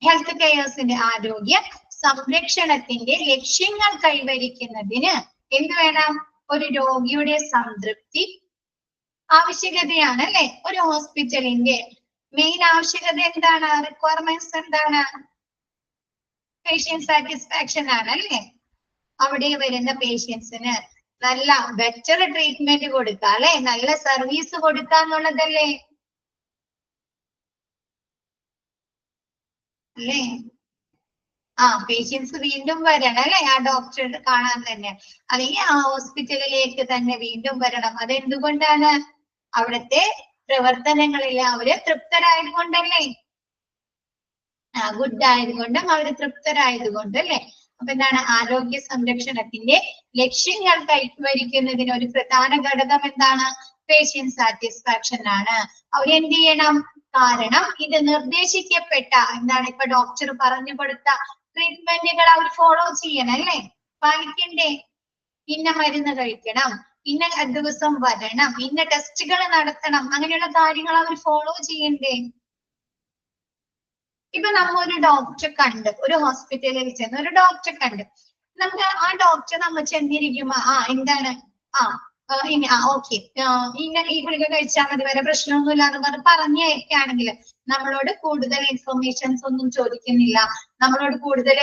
health കെയർസിന്റെ ആരോഗ്യ സംരക്ഷണത്തിന്റെ ലക്ഷ്യങ്ങൾ കൈവരിക്കുന്നതിന് എന്ത് വേണം? ഒരു രോഗിയുടെ സംതൃപ്തി ആവശ്യകതയാണ് അല്ലെ. ഒരു ഹോസ്പിറ്റലിന്റെ മെയിൻ ആവശ്യകത എന്താണ്? റിക്വയർമെന്റ്സ് എന്താണ്? പേഷ്യന്റ് സാറ്റിസ്ഫാക്ഷൻ ആണ് അല്ലെ. അവിടെ വരുന്ന പേഷ്യൻസിന് നല്ല ബെറ്റർ ട്രീറ്റ്മെന്റ് കൊടുക്കുക അല്ലെ, നല്ല സർവീസ് കൊടുക്കുക എന്നുള്ളതല്ലേ അല്ലേ? പേഷ്യൻസ് വീണ്ടും വരണം അല്ലെ, ആ ഡോക്ടറെ കാണാൻ തന്നെ, അല്ലെങ്കിൽ ആ ഹോസ്പിറ്റലിലേക്ക് തന്നെ വീണ്ടും വരണം. അതെന്തുകൊണ്ടാണ്? അവിടുത്തെ പ്രവർത്തനങ്ങളിൽ അവര് തൃപ്തരായതുകൊണ്ടല്ലേ, ഗുഡ് ആയതുകൊണ്ടും അവര് തൃപ്തരായതുകൊണ്ട് അല്ലെ. അപ്പൊ എന്താണ്? ആരോഗ്യ സംരക്ഷണത്തിന്റെ ലക്ഷ്യങ്ങൾ കൈവരിക്കുന്നതിന് ഒരു പ്രധാന ഘടകം എന്താണ്? പേഷ്യന്റ് സാറ്റിസ്ഫാക്ഷൻ ആണ്. അവരെന്ത് ചെയ്യണം? കാരണം ഇത് നിർദ്ദേശിക്കപ്പെട്ട, എന്താണ്, ഇപ്പൊ ഡോക്ടർ പറഞ്ഞു കൊടുത്ത ട്രീറ്റ്മെന്റുകൾ അവർ ഫോളോ ചെയ്യണം അല്ലേ, പാലിക്കണ്ടേ? ഇന്ന മരുന്ന് കഴിക്കണം, ഇന്ന ദിവസം വരണം, ഇന്ന ടെസ്റ്റുകൾ നടത്തണം, അങ്ങനെയുള്ള കാര്യങ്ങൾ അവർ ഫോളോ ചെയ്യണ്ടേ? ഇപ്പൊ നമ്മ ഒരു ഡോക്ടറെ കണ്ട്, ഒരു ഹോസ്പിറ്റലിൽ ചെന്ന് ഒരു ഡോക്ടറെ കണ്ട്, നമുക്ക് ആ ഡോക്ടർ നമ്മൾ ചെന്നിരിക്കുമ്പോ എന്താണ്, ഓക്കെ, ഇന്ന ഈ ഗുളിക കഴിച്ചാൽ മതി, വരെ പ്രശ്നമൊന്നുമില്ല എന്ന് പറഞ്ഞേക്കാണെങ്കിൽ, നമ്മളോട് കൂടുതൽ ഇൻഫർമേഷൻസ് ഒന്നും ചോദിക്കുന്നില്ല, നമ്മളോട് കൂടുതൽ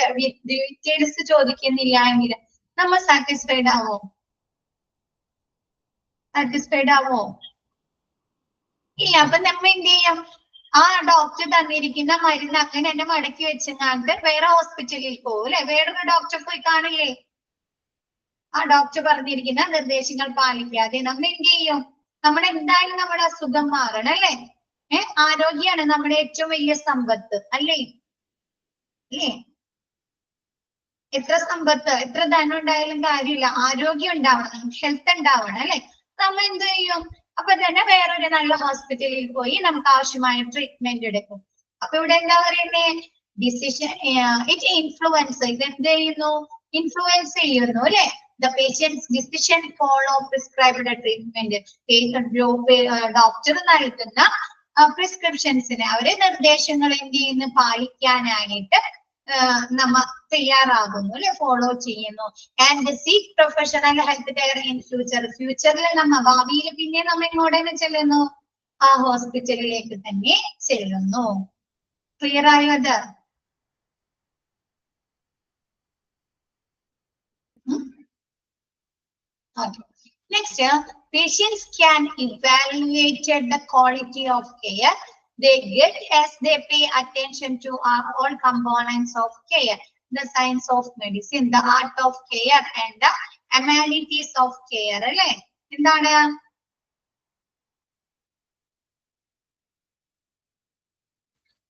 ഡീറ്റെയിൽസ് ചോദിക്കുന്നില്ല എങ്കിൽ നമ്മൾ സാറ്റിസ്ഫൈഡ് ആവോ? സാറ്റിസ്ഫൈഡ് ആവോ? ഇല്ല. അപ്പൊ നമ്മ എന്ത് ചെയ്യും? ആ ഡോക്ടർ തന്നിരിക്കുന്ന മരുന്ന് അങ്ങനെ തന്നെ മടക്കി വെച്ചങ്ങാണ്ട് വേറെ ഹോസ്പിറ്റലിൽ പോകും അല്ലെ, വേറൊരു ഡോക്ടറെ പോയി കാണില്ലേ? ആ ഡോക്ടർ പറഞ്ഞിരിക്കുന്ന നിർദ്ദേശങ്ങൾ പാലിക്കാതെ നമ്മൾ എന്ത് ചെയ്യും? നമ്മുടെ എന്തായാലും നമ്മുടെ അസുഖം മാറണം അല്ലെ. ആരോഗ്യമാണ് നമ്മുടെ ഏറ്റവും വലിയ സമ്പത്ത് അല്ലേ? എത്ര സമ്പത്ത് എത്ര ധനം ഉണ്ടായാലും കാര്യമില്ല, ആരോഗ്യം ഉണ്ടാവണം, ഹെൽത്ത് ഉണ്ടാവണം അല്ലെ. നമ്മൾ എന്ത് ചെയ്യും? അപ്പൊ തന്നെ വേറൊരു നല്ല ഹോസ്പിറ്റലിൽ പോയി നമുക്ക് ആവശ്യമായ ട്രീറ്റ്മെന്റ് എടുക്കും. അപ്പൊ ഇവിടെ എന്താ പറയുന്നേ? ഡിസിഷൻ ഇറ്റ് ഇൻഫ്ലുവൻസ്, ഇത് എന്ത് ചെയ്യുന്നു? ഇൻഫ്ലുവൻസ് ചെയ്യുന്നു അല്ലെ. The patient's decision follow prescribed treatment. Doctor നൽകുന്ന പ്രിസ്ക്രിപ്ഷൻസിന്, അവരെ നിർദ്ദേശങ്ങൾ എന്ത് ചെയ്യുന്നു? പാലിക്കാനായിട്ട് നമ്മ തയ്യാറാകുന്നു അല്ലെ, ഫോളോ ചെയ്യുന്നു. And seek professional health care in future. ഫ്യൂച്ചറിൽ നമ്മ ഭാവിയിൽ പിന്നെ നമ്മ എങ്ങോട്ടേക്ക് ചെല്ലുന്നു? ആ ഹോസ്പിറ്റലിലേക്ക് തന്നെ ചെല്ലുന്നു. ക്ലിയർ ആയോ അത്? Okay. Next, patients can evaluate the quality of care they get as they pay attention to all components of care, the science of medicine, the art of care, and the amenities of care. അല്ലേ? എന്താണ്?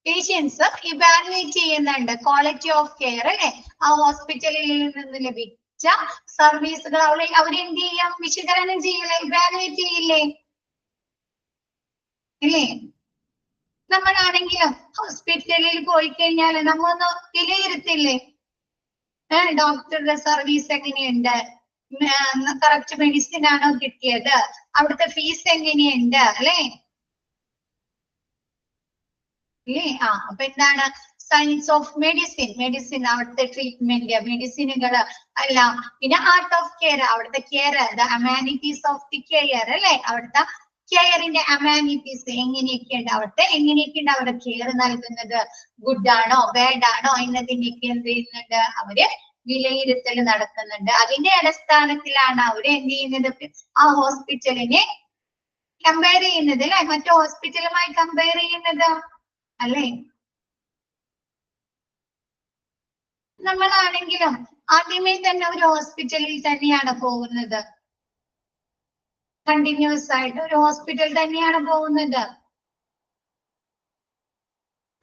Patients evaluate ചെയ്യുന്നുണ്ട് quality of care അല്ലെ. ആ ഹോസ്പിറ്റലിൽ നിന്ന് ലഭിക്കും സർവീസുകൾ അവരെന്ത് ചെയ്യാം? വിശകലനം ചെയ്യില്ലേ? ഇവാലുവേറ്റ് ചെയ്യില്ലേ? ഇല്ലേ? നമ്മളാണെങ്കിലും ഹോസ്പിറ്റലിൽ പോയി കഴിഞ്ഞാൽ നമ്മ ഒന്ന് വിലയിരുത്തില്ലേ? ഡോക്ടറുടെ സർവീസ് എങ്ങനെയുണ്ട്? കറക്റ്റ് മെഡിസിൻ ആണോ കിട്ടിയത്? അവിടുത്തെ ഫീസ് എങ്ങനെയുണ്ട് അല്ലെ? അപ്പൊ എന്താണ്? സയൻസ് ഓഫ് മെഡിസിൻ, മെഡിസിൻ അവിടുത്തെ ട്രീറ്റ്മെന്റ്, മെഡിസിനുകൾ എല്ലാം. പിന്നെ ആർട്ട് ഓഫ് കെയർ, അവിടുത്തെ care, the amenities of the care അല്ലെ. അവിടുത്തെ കെയറിന്റെ അമാനിറ്റീസ് എങ്ങനെയൊക്കെയുണ്ട്, അവിടുത്തെ എങ്ങനെയൊക്കെയുണ്ട് അവിടെ കെയർ നൽകുന്നത്? ഗുഡ് ആണോ ബാഡ് ആണോ എന്നതിന്റെയൊക്കെ എന്ത് ചെയ്യുന്നുണ്ട്? അവര് വിലയിരുത്തൽ നടത്തുന്നുണ്ട്. അതിന്റെ അടിസ്ഥാനത്തിലാണ് അവര് എന്ത് ചെയ്യുന്നത്? ആ ഹോസ്പിറ്റലിനെ കമ്പയർ ചെയ്യുന്നത് അല്ലെ, മറ്റു ഹോസ്പിറ്റലുമായി കമ്പയർ ചെയ്യുന്നത് അല്ലേ. നമ്മളാണെങ്കിലും ആദ്യമേ തന്നെ ഒരു ഹോസ്പിറ്റലിൽ തന്നെയാണ് പോകുന്നത്, കണ്ടിന്യൂസ് ആയിട്ട് ഒരു ഹോസ്പിറ്റൽ തന്നെയാണ് പോകുന്നത്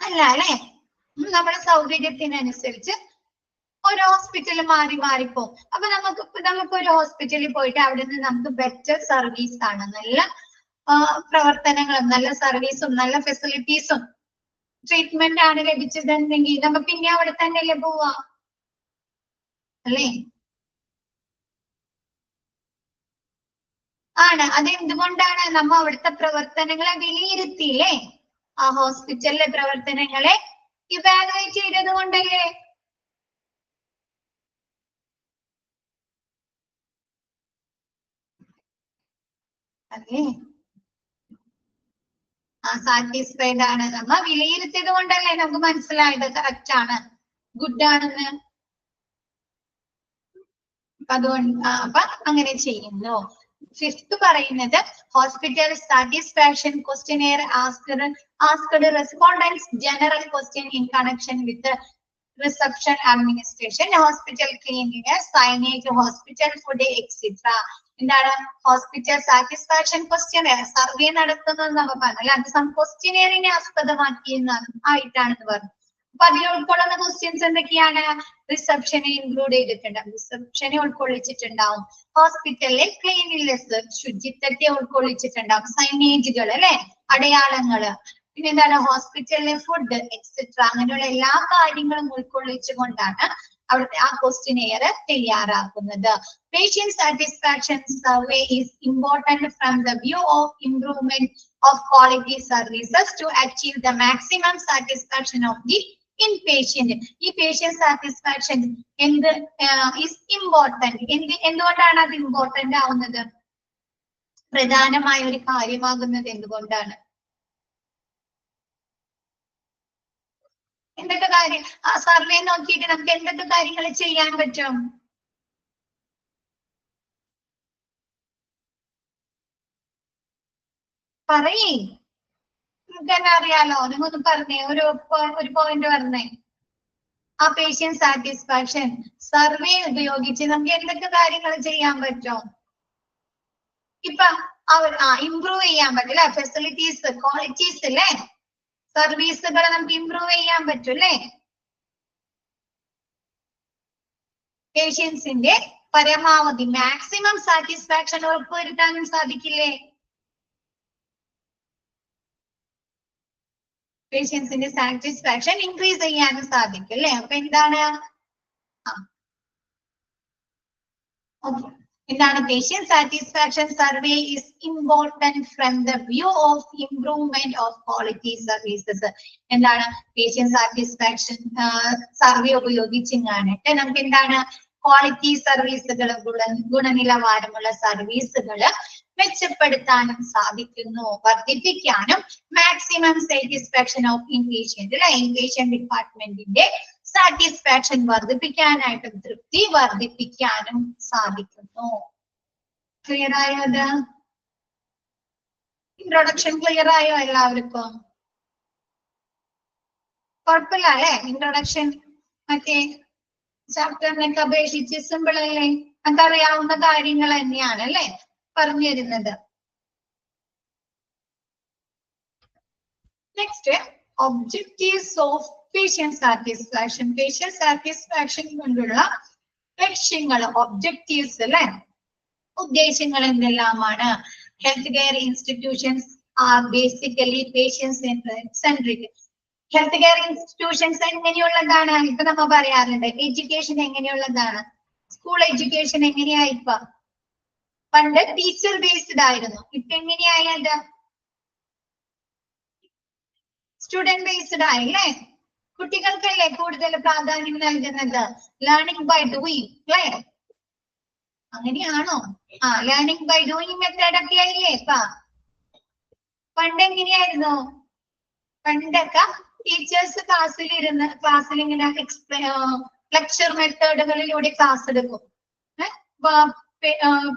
അല്ല അല്ലെ. നമ്മുടെ സൗകര്യത്തിനനുസരിച്ച് ഒരു ഹോസ്പിറ്റൽ മാറി മാറിപ്പോകും. അപ്പൊ നമുക്ക് ഒരു ഹോസ്പിറ്റലിൽ പോയിട്ട് അവിടെ നിന്ന് നമുക്ക് ബെറ്റർ സർവീസ് ആണ്, നല്ല പ്രവർത്തനങ്ങളും നല്ല സർവീസും നല്ല ഫെസിലിറ്റീസും ട്രീറ്റ്മെന്റ് ആണ് ലഭിച്ചതെന്നെങ്കിൽ നമ്മ പിന്നെ അവിടെ തന്നെയല്ലേ പോവാ അല്ലേ? ആണ്. അതെന്തുകൊണ്ടാണ്? നമ്മ അവിടുത്തെ പ്രവർത്തനങ്ങളെ വിലയിരുത്തിയില്ലേ? ആ ഹോസ്പിറ്റലിലെ പ്രവർത്തനങ്ങളെ ഇവാലുവേറ്റ് ചെയ്തത് കൊണ്ടല്ലേ? അല്ലേ? സാറ്റിസ്ഫൈഡ് ആണ്, നമ്മ വിലയിരുത്തിയത് കൊണ്ടല്ലേ നമുക്ക് മനസ്സിലായത് കറക്റ്റ് ആണ്, ഗുഡ് ആണെന്ന്. അപ്പൊ അങ്ങനെ ചെയ്യുന്നു. ഫിഫ്ത് പറയുന്നത് hospital satisfaction questionnaire asked respondents general question in connection with reception administration, hospital cleanliness, signage, hospital food etcetera. എന്താണ്? ഹോസ്പിറ്റൽ സാറ്റിസ്ഫാക്ഷൻ ക്വസ്റ്റ്യനെയർ സർവേ നടത്തുന്നത് നമ്മൾ പറഞ്ഞല്ലോ, അത് ക്വസ്റ്റ്യനെയറിനെ ആയിട്ടാണെന്ന് പറഞ്ഞു. അപ്പൊ അതിൽ ഉൾക്കൊള്ളുന്ന ക്വസ്റ്റ്യൻസ് എന്തൊക്കെയാണ്? റിസപ്ഷനെ ഇൻക്ലൂഡ് ചെയ്തിട്ടുണ്ടാവും, റിസപ്ഷനെ ഉൾക്കൊള്ളിച്ചിട്ടുണ്ടാവും. ഹോസ്പിറ്റലിലെ ക്ലീനിനെസ് ശുചിത്വത്തെ ഉൾക്കൊള്ളിച്ചിട്ടുണ്ടാവും. സൈനേജുകൾ അല്ലെ, അടയാളങ്ങള്. പിന്നെ എന്താണ്? ഹോസ്പിറ്റലിലെ ഫുഡ് എക്സെട്ര. അങ്ങനെയുള്ള എല്ലാ കാര്യങ്ങളും ഉൾക്കൊള്ളിച്ചുകൊണ്ടാണ് അവിടുത്തെ ആ ക്വസ്റ്റ്യനെയർ തയ്യാറാക്കുന്നത്. Patient satisfaction survey is important from the view of improvement of quality services to achieve the maximum satisfaction of the in patient. ഈ പേഷ്യന്റ് സാറ്റിസ്ഫാക്ഷൻ ഈസ് ഇമ്പോർട്ടന്റ്. എന്തുകൊണ്ടാണ് അത് ഇമ്പോർട്ടന്റ് ആവുന്നത്? പ്രധാനമായ ഒരു കാര്യമാകുന്നത് എന്തുകൊണ്ടാണ്? എന്തൊക്കെ കാര്യം ആ സർവേ നോക്കിയിട്ട് നമുക്ക് എന്തൊക്കെ കാര്യങ്ങൾ ചെയ്യാൻ പറ്റും? പറയേ, നമുക്ക് തന്നെ അറിയാലോ. നിങ്ങൊന്ന് പറഞ്ഞേ, ഒരു പോയിന്റ് പറഞ്ഞേ. ആ പേഷ്യന്റ് സാറ്റിസ്ഫാക്ഷൻ സർവേ ഉപയോഗിച്ച് നമുക്ക് എന്തൊക്കെ കാര്യങ്ങൾ ചെയ്യാൻ പറ്റും? ഇപ്പൊ ഇംപ്രൂവ് ചെയ്യാൻ പറ്റില്ല, ഫെസിലിറ്റീസ് ക്വാളിറ്റീസ് അല്ലേ, സർവീസുകൾ നമുക്ക് ഇംപ്രൂവ് ചെയ്യാൻ പറ്റും അല്ലേ? പേഷ്യൻസിന്റെ പരമാവധി മാക്സിമം സാറ്റിസ്ഫാക്ഷൻ ഉറപ്പുവരുത്താനും സാധിക്കില്ലേ? പേഷ്യൻസിന്റെ സാറ്റിസ്ഫാക്ഷൻ ഇൻക്രീസ് ചെയ്യാനും സാധിക്കും അല്ലെ? അപ്പൊ എന്താണ് എന്താണ് patient satisfaction survey is important from the view of improvement of quality services. എന്താണ് patient satisfaction സർവേ ഉപയോഗിച്ചിട്ട് നമുക്ക് എന്താണ് ക്വാളിറ്റി സർവീസുകൾ ഗുണനിലവാരമുള്ള സർവീസുകൾ മെച്ചപ്പെടുത്താനും സാധിക്കുന്നു, വർദ്ധിപ്പിക്കാനും മാക്സിമം സാറ്റിസ്ഫാക്ഷൻ ഓഫ് ഇൻപേഷ്യന്റ് അല്ലെ ഇൻപേഷ്യന്റ് ഡിപ്പാർട്ട്മെന്റിന്റെ സാറ്റിസ്ഫാക്ഷൻ വർദ്ധിപ്പിക്കാനായിട്ടും തൃപ്തി വർദ്ധിപ്പിക്കാനും സാധിക്കുന്നു. ക്ലിയർ ആയോ? അത് ഇൻട്രൊഡക്ഷൻ ക്ലിയർ ആയോ എല്ലാവർക്കും? കുഴപ്പമില്ല അല്ലെ? ഇൻട്രൊഡക്ഷൻ മറ്റേ ചാപ്റ്ററിനൊക്കെ അപേക്ഷിച്ച് സിമ്പിൾ അല്ലേ? നമുക്കറിയാവുന്ന കാര്യങ്ങൾ തന്നെയാണ് അല്ലെ പറഞ്ഞു തരുന്നത്. Next objectives of patient satisfaction. Patient satisfaction കൊണ്ടുള്ള ലക്ഷ്യങ്ങൾ ഒബ്ജക്റ്റീവ്സ് അല്ലെ, ഉദ്ദേശങ്ങൾ എന്തെല്ലാമാണ്? Health care institutions are basically patient centric. Health care institutions എങ്ങനെയുള്ളതാണ്? ഇപ്പൊ നമ്മ പറയാറുണ്ട് എഡ്യൂക്കേഷൻ എങ്ങനെയുള്ളതാണ്? സ്കൂൾ എഡ്യൂക്കേഷൻ എങ്ങനെയാ? ഇപ്പൊ പണ്ട് ടീച്ചർ ബേസ്ഡ് ആയിരുന്നു, ഇപ്പൊ എങ്ങനെയായത്? സ്റ്റുഡന്റ് ബേസ്ഡ് ആയില്ലേ? കുട്ടികൾക്കല്ലേ കൂടുതൽ പ്രാധാന്യം നൽകുന്നത്? ലേണിംഗ് ബൈ ഡൂയിങ് അല്ലേ? അങ്ങനെയാണോ? ലേണിംഗ് ബൈ ഡൂയിങ് മെത്തേഡ് ഒക്കെ ആയില്ലേ ഇപ്പൊ? പണ്ട് എങ്ങനെയായിരുന്നു? പണ്ടൊക്കെ ടീച്ചേഴ്സ് ക്ലാസ്സിൽ ഇങ്ങനെ ലെക്ചർ മെത്തേഡുകളിലൂടെ ക്ലാസ് എടുക്കും.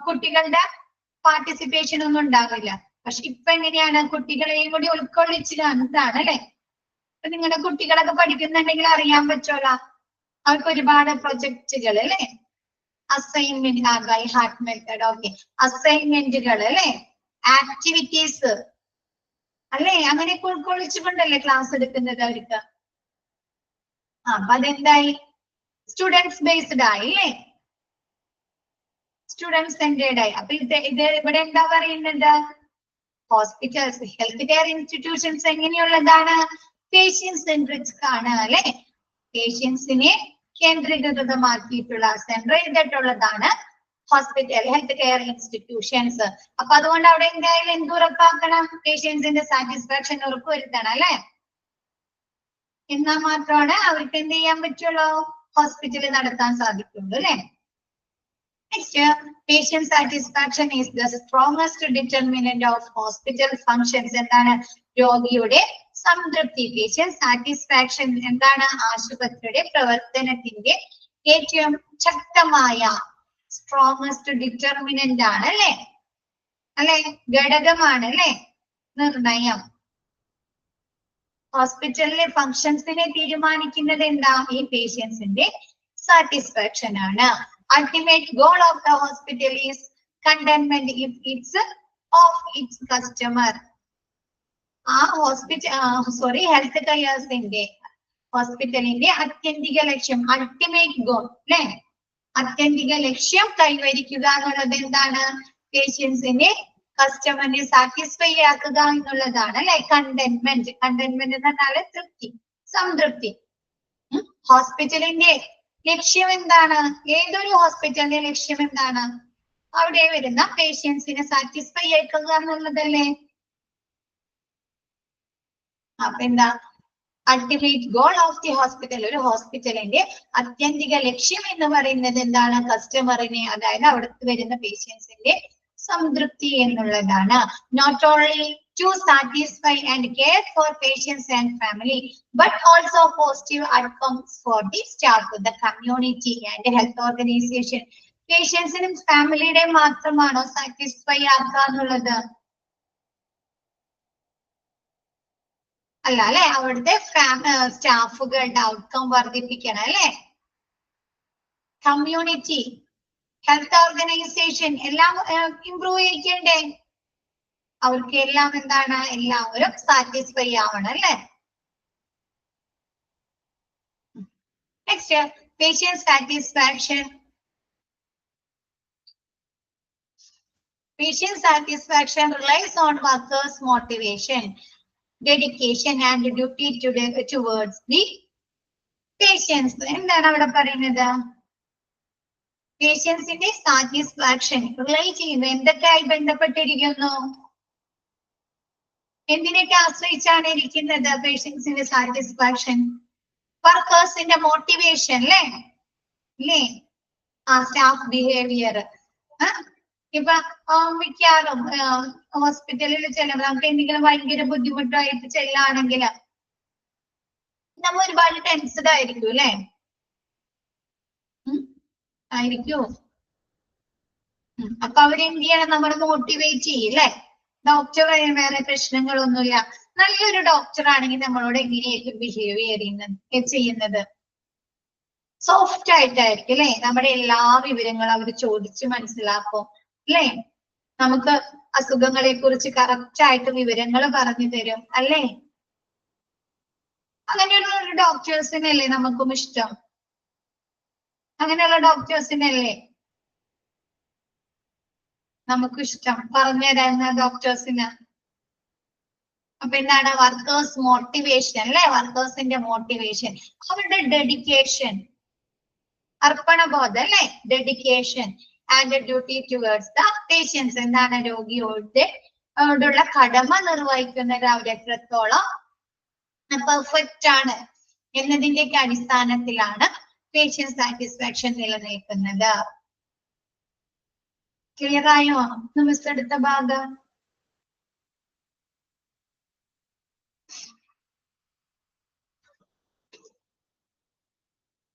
കുട്ടികളുടെ പാർട്ടിസിപ്പേഷൻ ഒന്നും ഉണ്ടാവില്ല. പക്ഷെ ഇപ്പൊ എങ്ങനെയാണ്? കുട്ടികളെയും കൂടി ഉൾക്കൊള്ളിച്ചിട്ടാണ് അല്ലെ? ഇപ്പൊ നിങ്ങളുടെ കുട്ടികളൊക്കെ പഠിക്കുന്നുണ്ടെങ്കിൽ അറിയാൻ പറ്റുമല്ലോ, അവർക്ക് ഒരുപാട് പ്രൊജക്റ്റുകൾ അല്ലെ, assignment by heart method. Okay, അസൈൻമെന്റുകൾ അല്ലെ, ആക്ടിവിറ്റീസ് അല്ലെ, അങ്ങനെയൊക്കെ ഉൾക്കൊള്ളിച്ചുകൊണ്ടല്ലേ ക്ലാസ് എടുക്കുന്നത് അവർക്ക്. അപ്പൊ അതെന്തായി? സ്റ്റുഡൻസ് ബേസ്ഡ് ആയി അല്ലേ? സ്റ്റുഡൻസ് സെന്റേർഡ് ആയി. അപ്പൊ ഇത് ഇവിടെ എന്താ പറയുന്നത്? ഹോസ്പിറ്റൽസ്, ഹെൽത്ത് കെയർ ഇൻസ്റ്റിറ്റ്യൂഷൻസ് എങ്ങനെയുള്ളതാണ്? പേഷ്യന്റ് സെൻട്രിക് ആണ് അല്ലെ? പേഷ്യൻസിനെ കേന്ദ്രീകൃതമാക്കിയിട്ടുള്ള സെന്റർ ചെയ്തിട്ടുള്ളതാണ് ഹോസ്പിറ്റൽ, ഹെൽത്ത് കെയർ ഇൻസ്റ്റിറ്റ്യൂഷൻസ്. അപ്പൊ അതുകൊണ്ട് അവിടെ എന്തായാലും എന്ത് ഉറപ്പാക്കണം? പേഷ്യൻസിന്റെ സാറ്റിസ്ഫാക്ഷൻ ഉറപ്പുവരുത്തണം അല്ലെ? എന്നാൽ മാത്രമാണ് അവർക്ക് എന്ത് ചെയ്യാൻ പറ്റുള്ളൂ? ഹോസ്പിറ്റലിൽ നടത്താൻ സാധിക്കുള്ളൂ അല്ലെ? Next, patient satisfaction is the strongest determinant of hospital functions. എന്താണ്? രോഗിയുടെ സംതൃപ്തി. patient satisfaction എന്താണ്? ആശുപത്രിയുടെ പ്രവർത്തനത്തിന്റെ ഏറ്റവും ശക്തമായ സ്ട്രോങ്ങസ്റ്റ് ഡിറ്റർമിനന്റ് ആണ് അല്ലെ? ഘടകമാണ് അല്ലെ? നിർണയം. ഹോസ്പിറ്റലിലെ ഫങ്ഷൻസിനെ തീരുമാനിക്കുന്നത് എന്താ? ഈ പേഷ്യൻസിന്റെ സാറ്റിസ്ഫാക്ഷൻ ആണ്. Ultimate goal of the hospital is contentment of its customer. Health കെയർസിന്റെ ഹോസ്പിറ്റലിന്റെ ആത്യന്തിക ലക്ഷ്യം, അൾട്ടിമേറ്റ് ഗോൾ അല്ലെ? ആത്യന്തിക ലക്ഷ്യം കൈവരിക്കുക എന്നുള്ളത് എന്താണ്? പേഷ്യൻസിന്റെ കസ്റ്റമറിനെ സാറ്റിസ്ഫൈ ആക്കുക എന്നുള്ളതാണ് അല്ലെ? കണ്ടന്റ്മെന്റ്. കണ്ടന്റ്മെന്റ് എന്ന് പറഞ്ഞാൽ തൃപ്തി, സംതൃപ്തി. ഹോസ്പിറ്റലിന്റെ ലക്ഷ്യം എന്താണ്? ഏതൊരു ഹോസ്പിറ്റലിന്റെ ലക്ഷ്യം എന്താണ്? അവിടെ വരുന്ന പേഷ്യൻസിനെ സാറ്റിസ്ഫൈ ആക്കുക എന്നുള്ളതല്ലേ? അപ്പൊ എന്താ? Ultimate goal of the hospital. ഒരു ഹോസ്പിറ്റലിന്റെ ആത്യന്തിക ലക്ഷ്യം എന്ന് പറയുന്നത് എന്താണ്? കസ്റ്റമറിനെ, അതായത് അവിടുത്തെ വരുന്ന പേഷ്യൻസിന്റെ സംതൃപ്തി എന്നുള്ളതാണ്. Not only to satisfy and care for patients and family, but also positive outcomes for the staff, the community and health organization. പേഷ്യൻസിനും ഫാമിലിയുടെ മാത്രമാണോ സാറ്റിസ്ഫൈ ആക്കുക എന്നുള്ളത്? അല്ല അല്ലെ? അവിടുത്തെ സ്റ്റാഫുകളുടെ ഔട്ട്കം വർദ്ധിപ്പിക്കണം അല്ലെ? കമ്മ്യൂണിറ്റി, ഹെൽത്ത് ഓർഗനൈസേഷൻ എല്ലാം ഇംപ്രൂവ് ചെയ്യിക്കണ്ടേ? അവർക്ക് എല്ലാം എന്താണ്? എല്ലാവരും സാറ്റിസ്ഫൈ ആവണം അല്ലെ? Next, patient satisfaction Patient satisfaction relies on workers' motivation, dedication, and duty towards the patients. എന്താണ് അവിടെ പറയുന്നത്? പേഷ്യൻസിന്റെ സാറ്റിസ്ഫാക്ഷൻ റിലൈ ചെയ്യുന്നു എന്തൊക്കെയായി ബന്ധപ്പെട്ടിരിക്കുന്നു? എന്തിനൊക്കെ ആശ്രയിച്ചാണ് ഇരിക്കുന്നത് പേഷ്യൻസിന്റെ സാറ്റിസ്ഫാക്ഷൻ? വർക്കേഴ്സിന്റെ മോട്ടിവേഷൻ അല്ലേ? ആ സ്റ്റാഫ് ബിഹേവിയർ. ഇപ്പൊ മിക്കാറും ഹോസ്പിറ്റലിൽ ചെല്ലുമ്പോൾ നമുക്ക് എന്തെങ്കിലും ഭയങ്കര ബുദ്ധിമുട്ടായിട്ട് ചെല്ലുകയാണെങ്കിൽ നമ്മൾ ഒരുപാട് ടെൻസ്ഡ് ആയിരിക്കും അല്ലേ? ആയിരിക്കോ? അപ്പൊ അവരെന്ത് ചെയ്യണം? നമ്മളെ മോട്ടിവേറ്റ് ചെയ്യില്ലേ? ഡോക്ടർ വേറെ പ്രശ്നങ്ങളൊന്നുമില്ല, നല്ലൊരു ഡോക്ടർ ആണെങ്കിൽ നമ്മളോട് എങ്ങനെയായിരിക്കും ബിഹേവ് ചെയ്യുന്നത്? സോഫ്റ്റ് ആയിട്ടായിരിക്കും അല്ലെ? നമ്മുടെ എല്ലാ വിവരങ്ങളും അവർ ചോദിച്ച് മനസ്സിലാക്കും അല്ലെ? നമുക്ക് അസുഖങ്ങളെ കുറിച്ച് കറക്റ്റ് ആയിട്ട് വിവരങ്ങൾ പറഞ്ഞു തരും അല്ലേ? അങ്ങനെയുള്ള ഒരു ഡോക്ടേഴ്സിനല്ലേ നമുക്കും ഇഷ്ടം? അങ്ങനെയുള്ള ഡോക്ടേഴ്സിനല്ലേ നമുക്ക് ഇഷ്ടം? പറഞ്ഞു തരുന്ന ഡോക്ടേഴ്സിന്. അപ്പൊ എന്താണ്? വർക്കേഴ്സ് മോട്ടിവേഷൻ അല്ലെ? വർക്കേഴ്സിന്റെ മോട്ടിവേഷൻ, അവരുടെ ഡെഡിക്കേഷൻ, അർപ്പണബോധം അല്ലെ? Dedication and duty towards the patients. എന്താണ്? രോഗിയോടുള്ള കടമ നിർവഹിക്കുന്നത് അവർ എത്രത്തോളം പെർഫെക്റ്റ് ആണ് എന്നതിന്റെയൊക്കെ അടിസ്ഥാനത്തിലാണ് പേഷ്യന്റ് സാറ്റിസ്ഫാക്ഷൻ നിലനിൽക്കുന്നത്. ക്ലിയർ ആയോ മിസ് എടുത്ത ഭാഗം?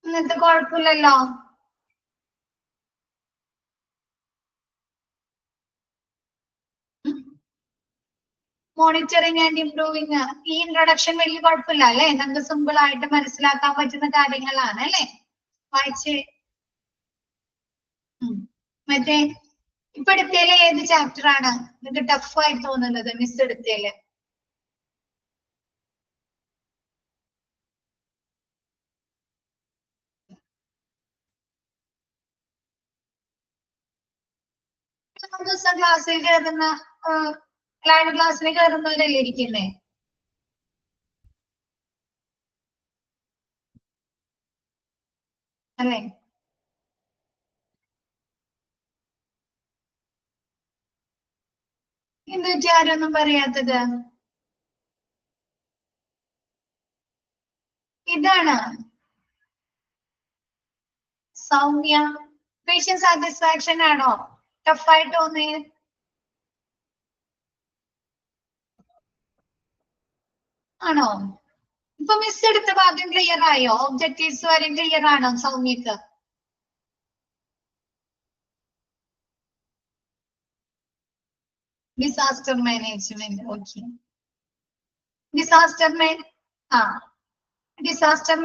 ഇന്നത്തെ കുഴപ്പമില്ലല്ലോ? മോണിറ്ററിങ് ആൻഡ് ഇംപ്രൂവിങ്, ഈ ഇൻട്രൊഡക്ഷൻ വലിയ കുഴപ്പമില്ല അല്ലെ? നമുക്ക് സിമ്പിൾ ആയിട്ട് മനസ്സിലാക്കാൻ പറ്റുന്ന കാര്യങ്ങളാണ് അല്ലെ? വായിച്ച് മറ്റേ ഇപ്പൊ എടുത്തേല് ഏത് ചാപ്റ്റർ ആണ് നിങ്ങൾക്ക് ടഫ് ആയിട്ട് തോന്നുന്നത് മിസ് എടുത്തേല്? ദിവസം ക്ലാസ്സിൽ കയറുന്ന ലൈവ് ക്ലാസ്സിൽ കയറുന്നവരല്ലേ ഇരിക്കുന്നേ? അല്ലേ? എന്ത് പറ്റി ആരൊന്നും പറയാത്തത്? ഇതാണ് സൗമ്യ. പേഷ്യന്റ് സാറ്റിസ്ഫാക്ഷൻ ആണോ ടഫായിട്ട് തോന്നിയത്? ആണോ? ഇപ്പൊ മിസ് എടുത്ത ഭാഗം ക്ലിയർ ആയോ? ഒബ്ജക്റ്റീവ്സ് വരെ ക്ലിയർ ആണോ സൗമ്യക്ക്? Disaster management. ഓക്കെ, ഡിസാസ്റ്റർ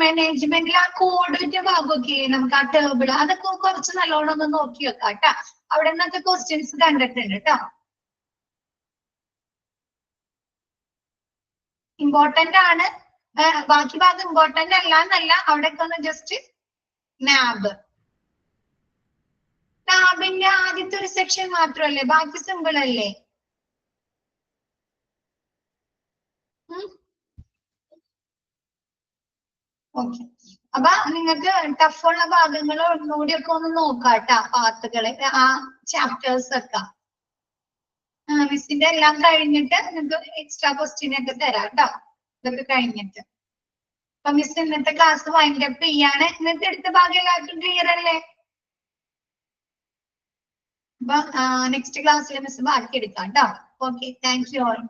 മാനേജ്മെന്റിൽ ആ കോഡിന്റെ ഭാഗമൊക്കെ നമുക്ക് ആ ടേബിൾ അതൊക്കെ കുറച്ച് നല്ലോണം ഒന്ന് നോക്കി വെക്കാം കേട്ടാ. അവിടെ നിന്നൊക്കെ ക്വസ്റ്റ്യൻസ് കണ്ടിട്ടുണ്ട് കേട്ടോ. ഇമ്പോർട്ടന്റ് ആണ്, ബാക്കി ഭാഗം ഇമ്പോർട്ടന്റ് അല്ല എന്നല്ല, അവിടെയൊക്കെ ഒന്ന് ജസ്റ്റ് നാബിന്റെ ആദ്യത്തെ ഒരു സെക്ഷൻ മാത്രമല്ലേ, ബാക്കി സിമ്പിൾ അല്ലേ? ഓക്കെ, അപ്പൊ നിങ്ങൾക്ക് ടഫുള്ള ഭാഗങ്ങൾ ഒന്നുകൂടി ഒക്കെ ഒന്ന് നോക്കാട്ടാ, പാർട്ടുകള് ആ ചാപ്റ്റേഴ്സ് ഒക്കെ. മിസ്സിന്റെ എല്ലാം കഴിഞ്ഞിട്ട് നിങ്ങൾക്ക് എക്സ്ട്രാ ക്വസ്റ്റ്യൻ ഒക്കെ തരാം കേട്ടോ, ഇതൊക്കെ കഴിഞ്ഞിട്ട്. അപ്പൊ മിസ് ഇന്നത്തെ ക്ലാസ് വൈൻഡ് അപ്പ് ചെയ്യാണ്. ഇന്നത്തെ അടുത്ത ഭാഗം എല്ലാവർക്കും ക്ലിയർ അല്ലേ? അപ്പൊ നെക്സ്റ്റ് ക്ലാസ്സിൽ മിസ് ബാക്കി എടുക്കാം കേട്ടോ. Okay, thank you all.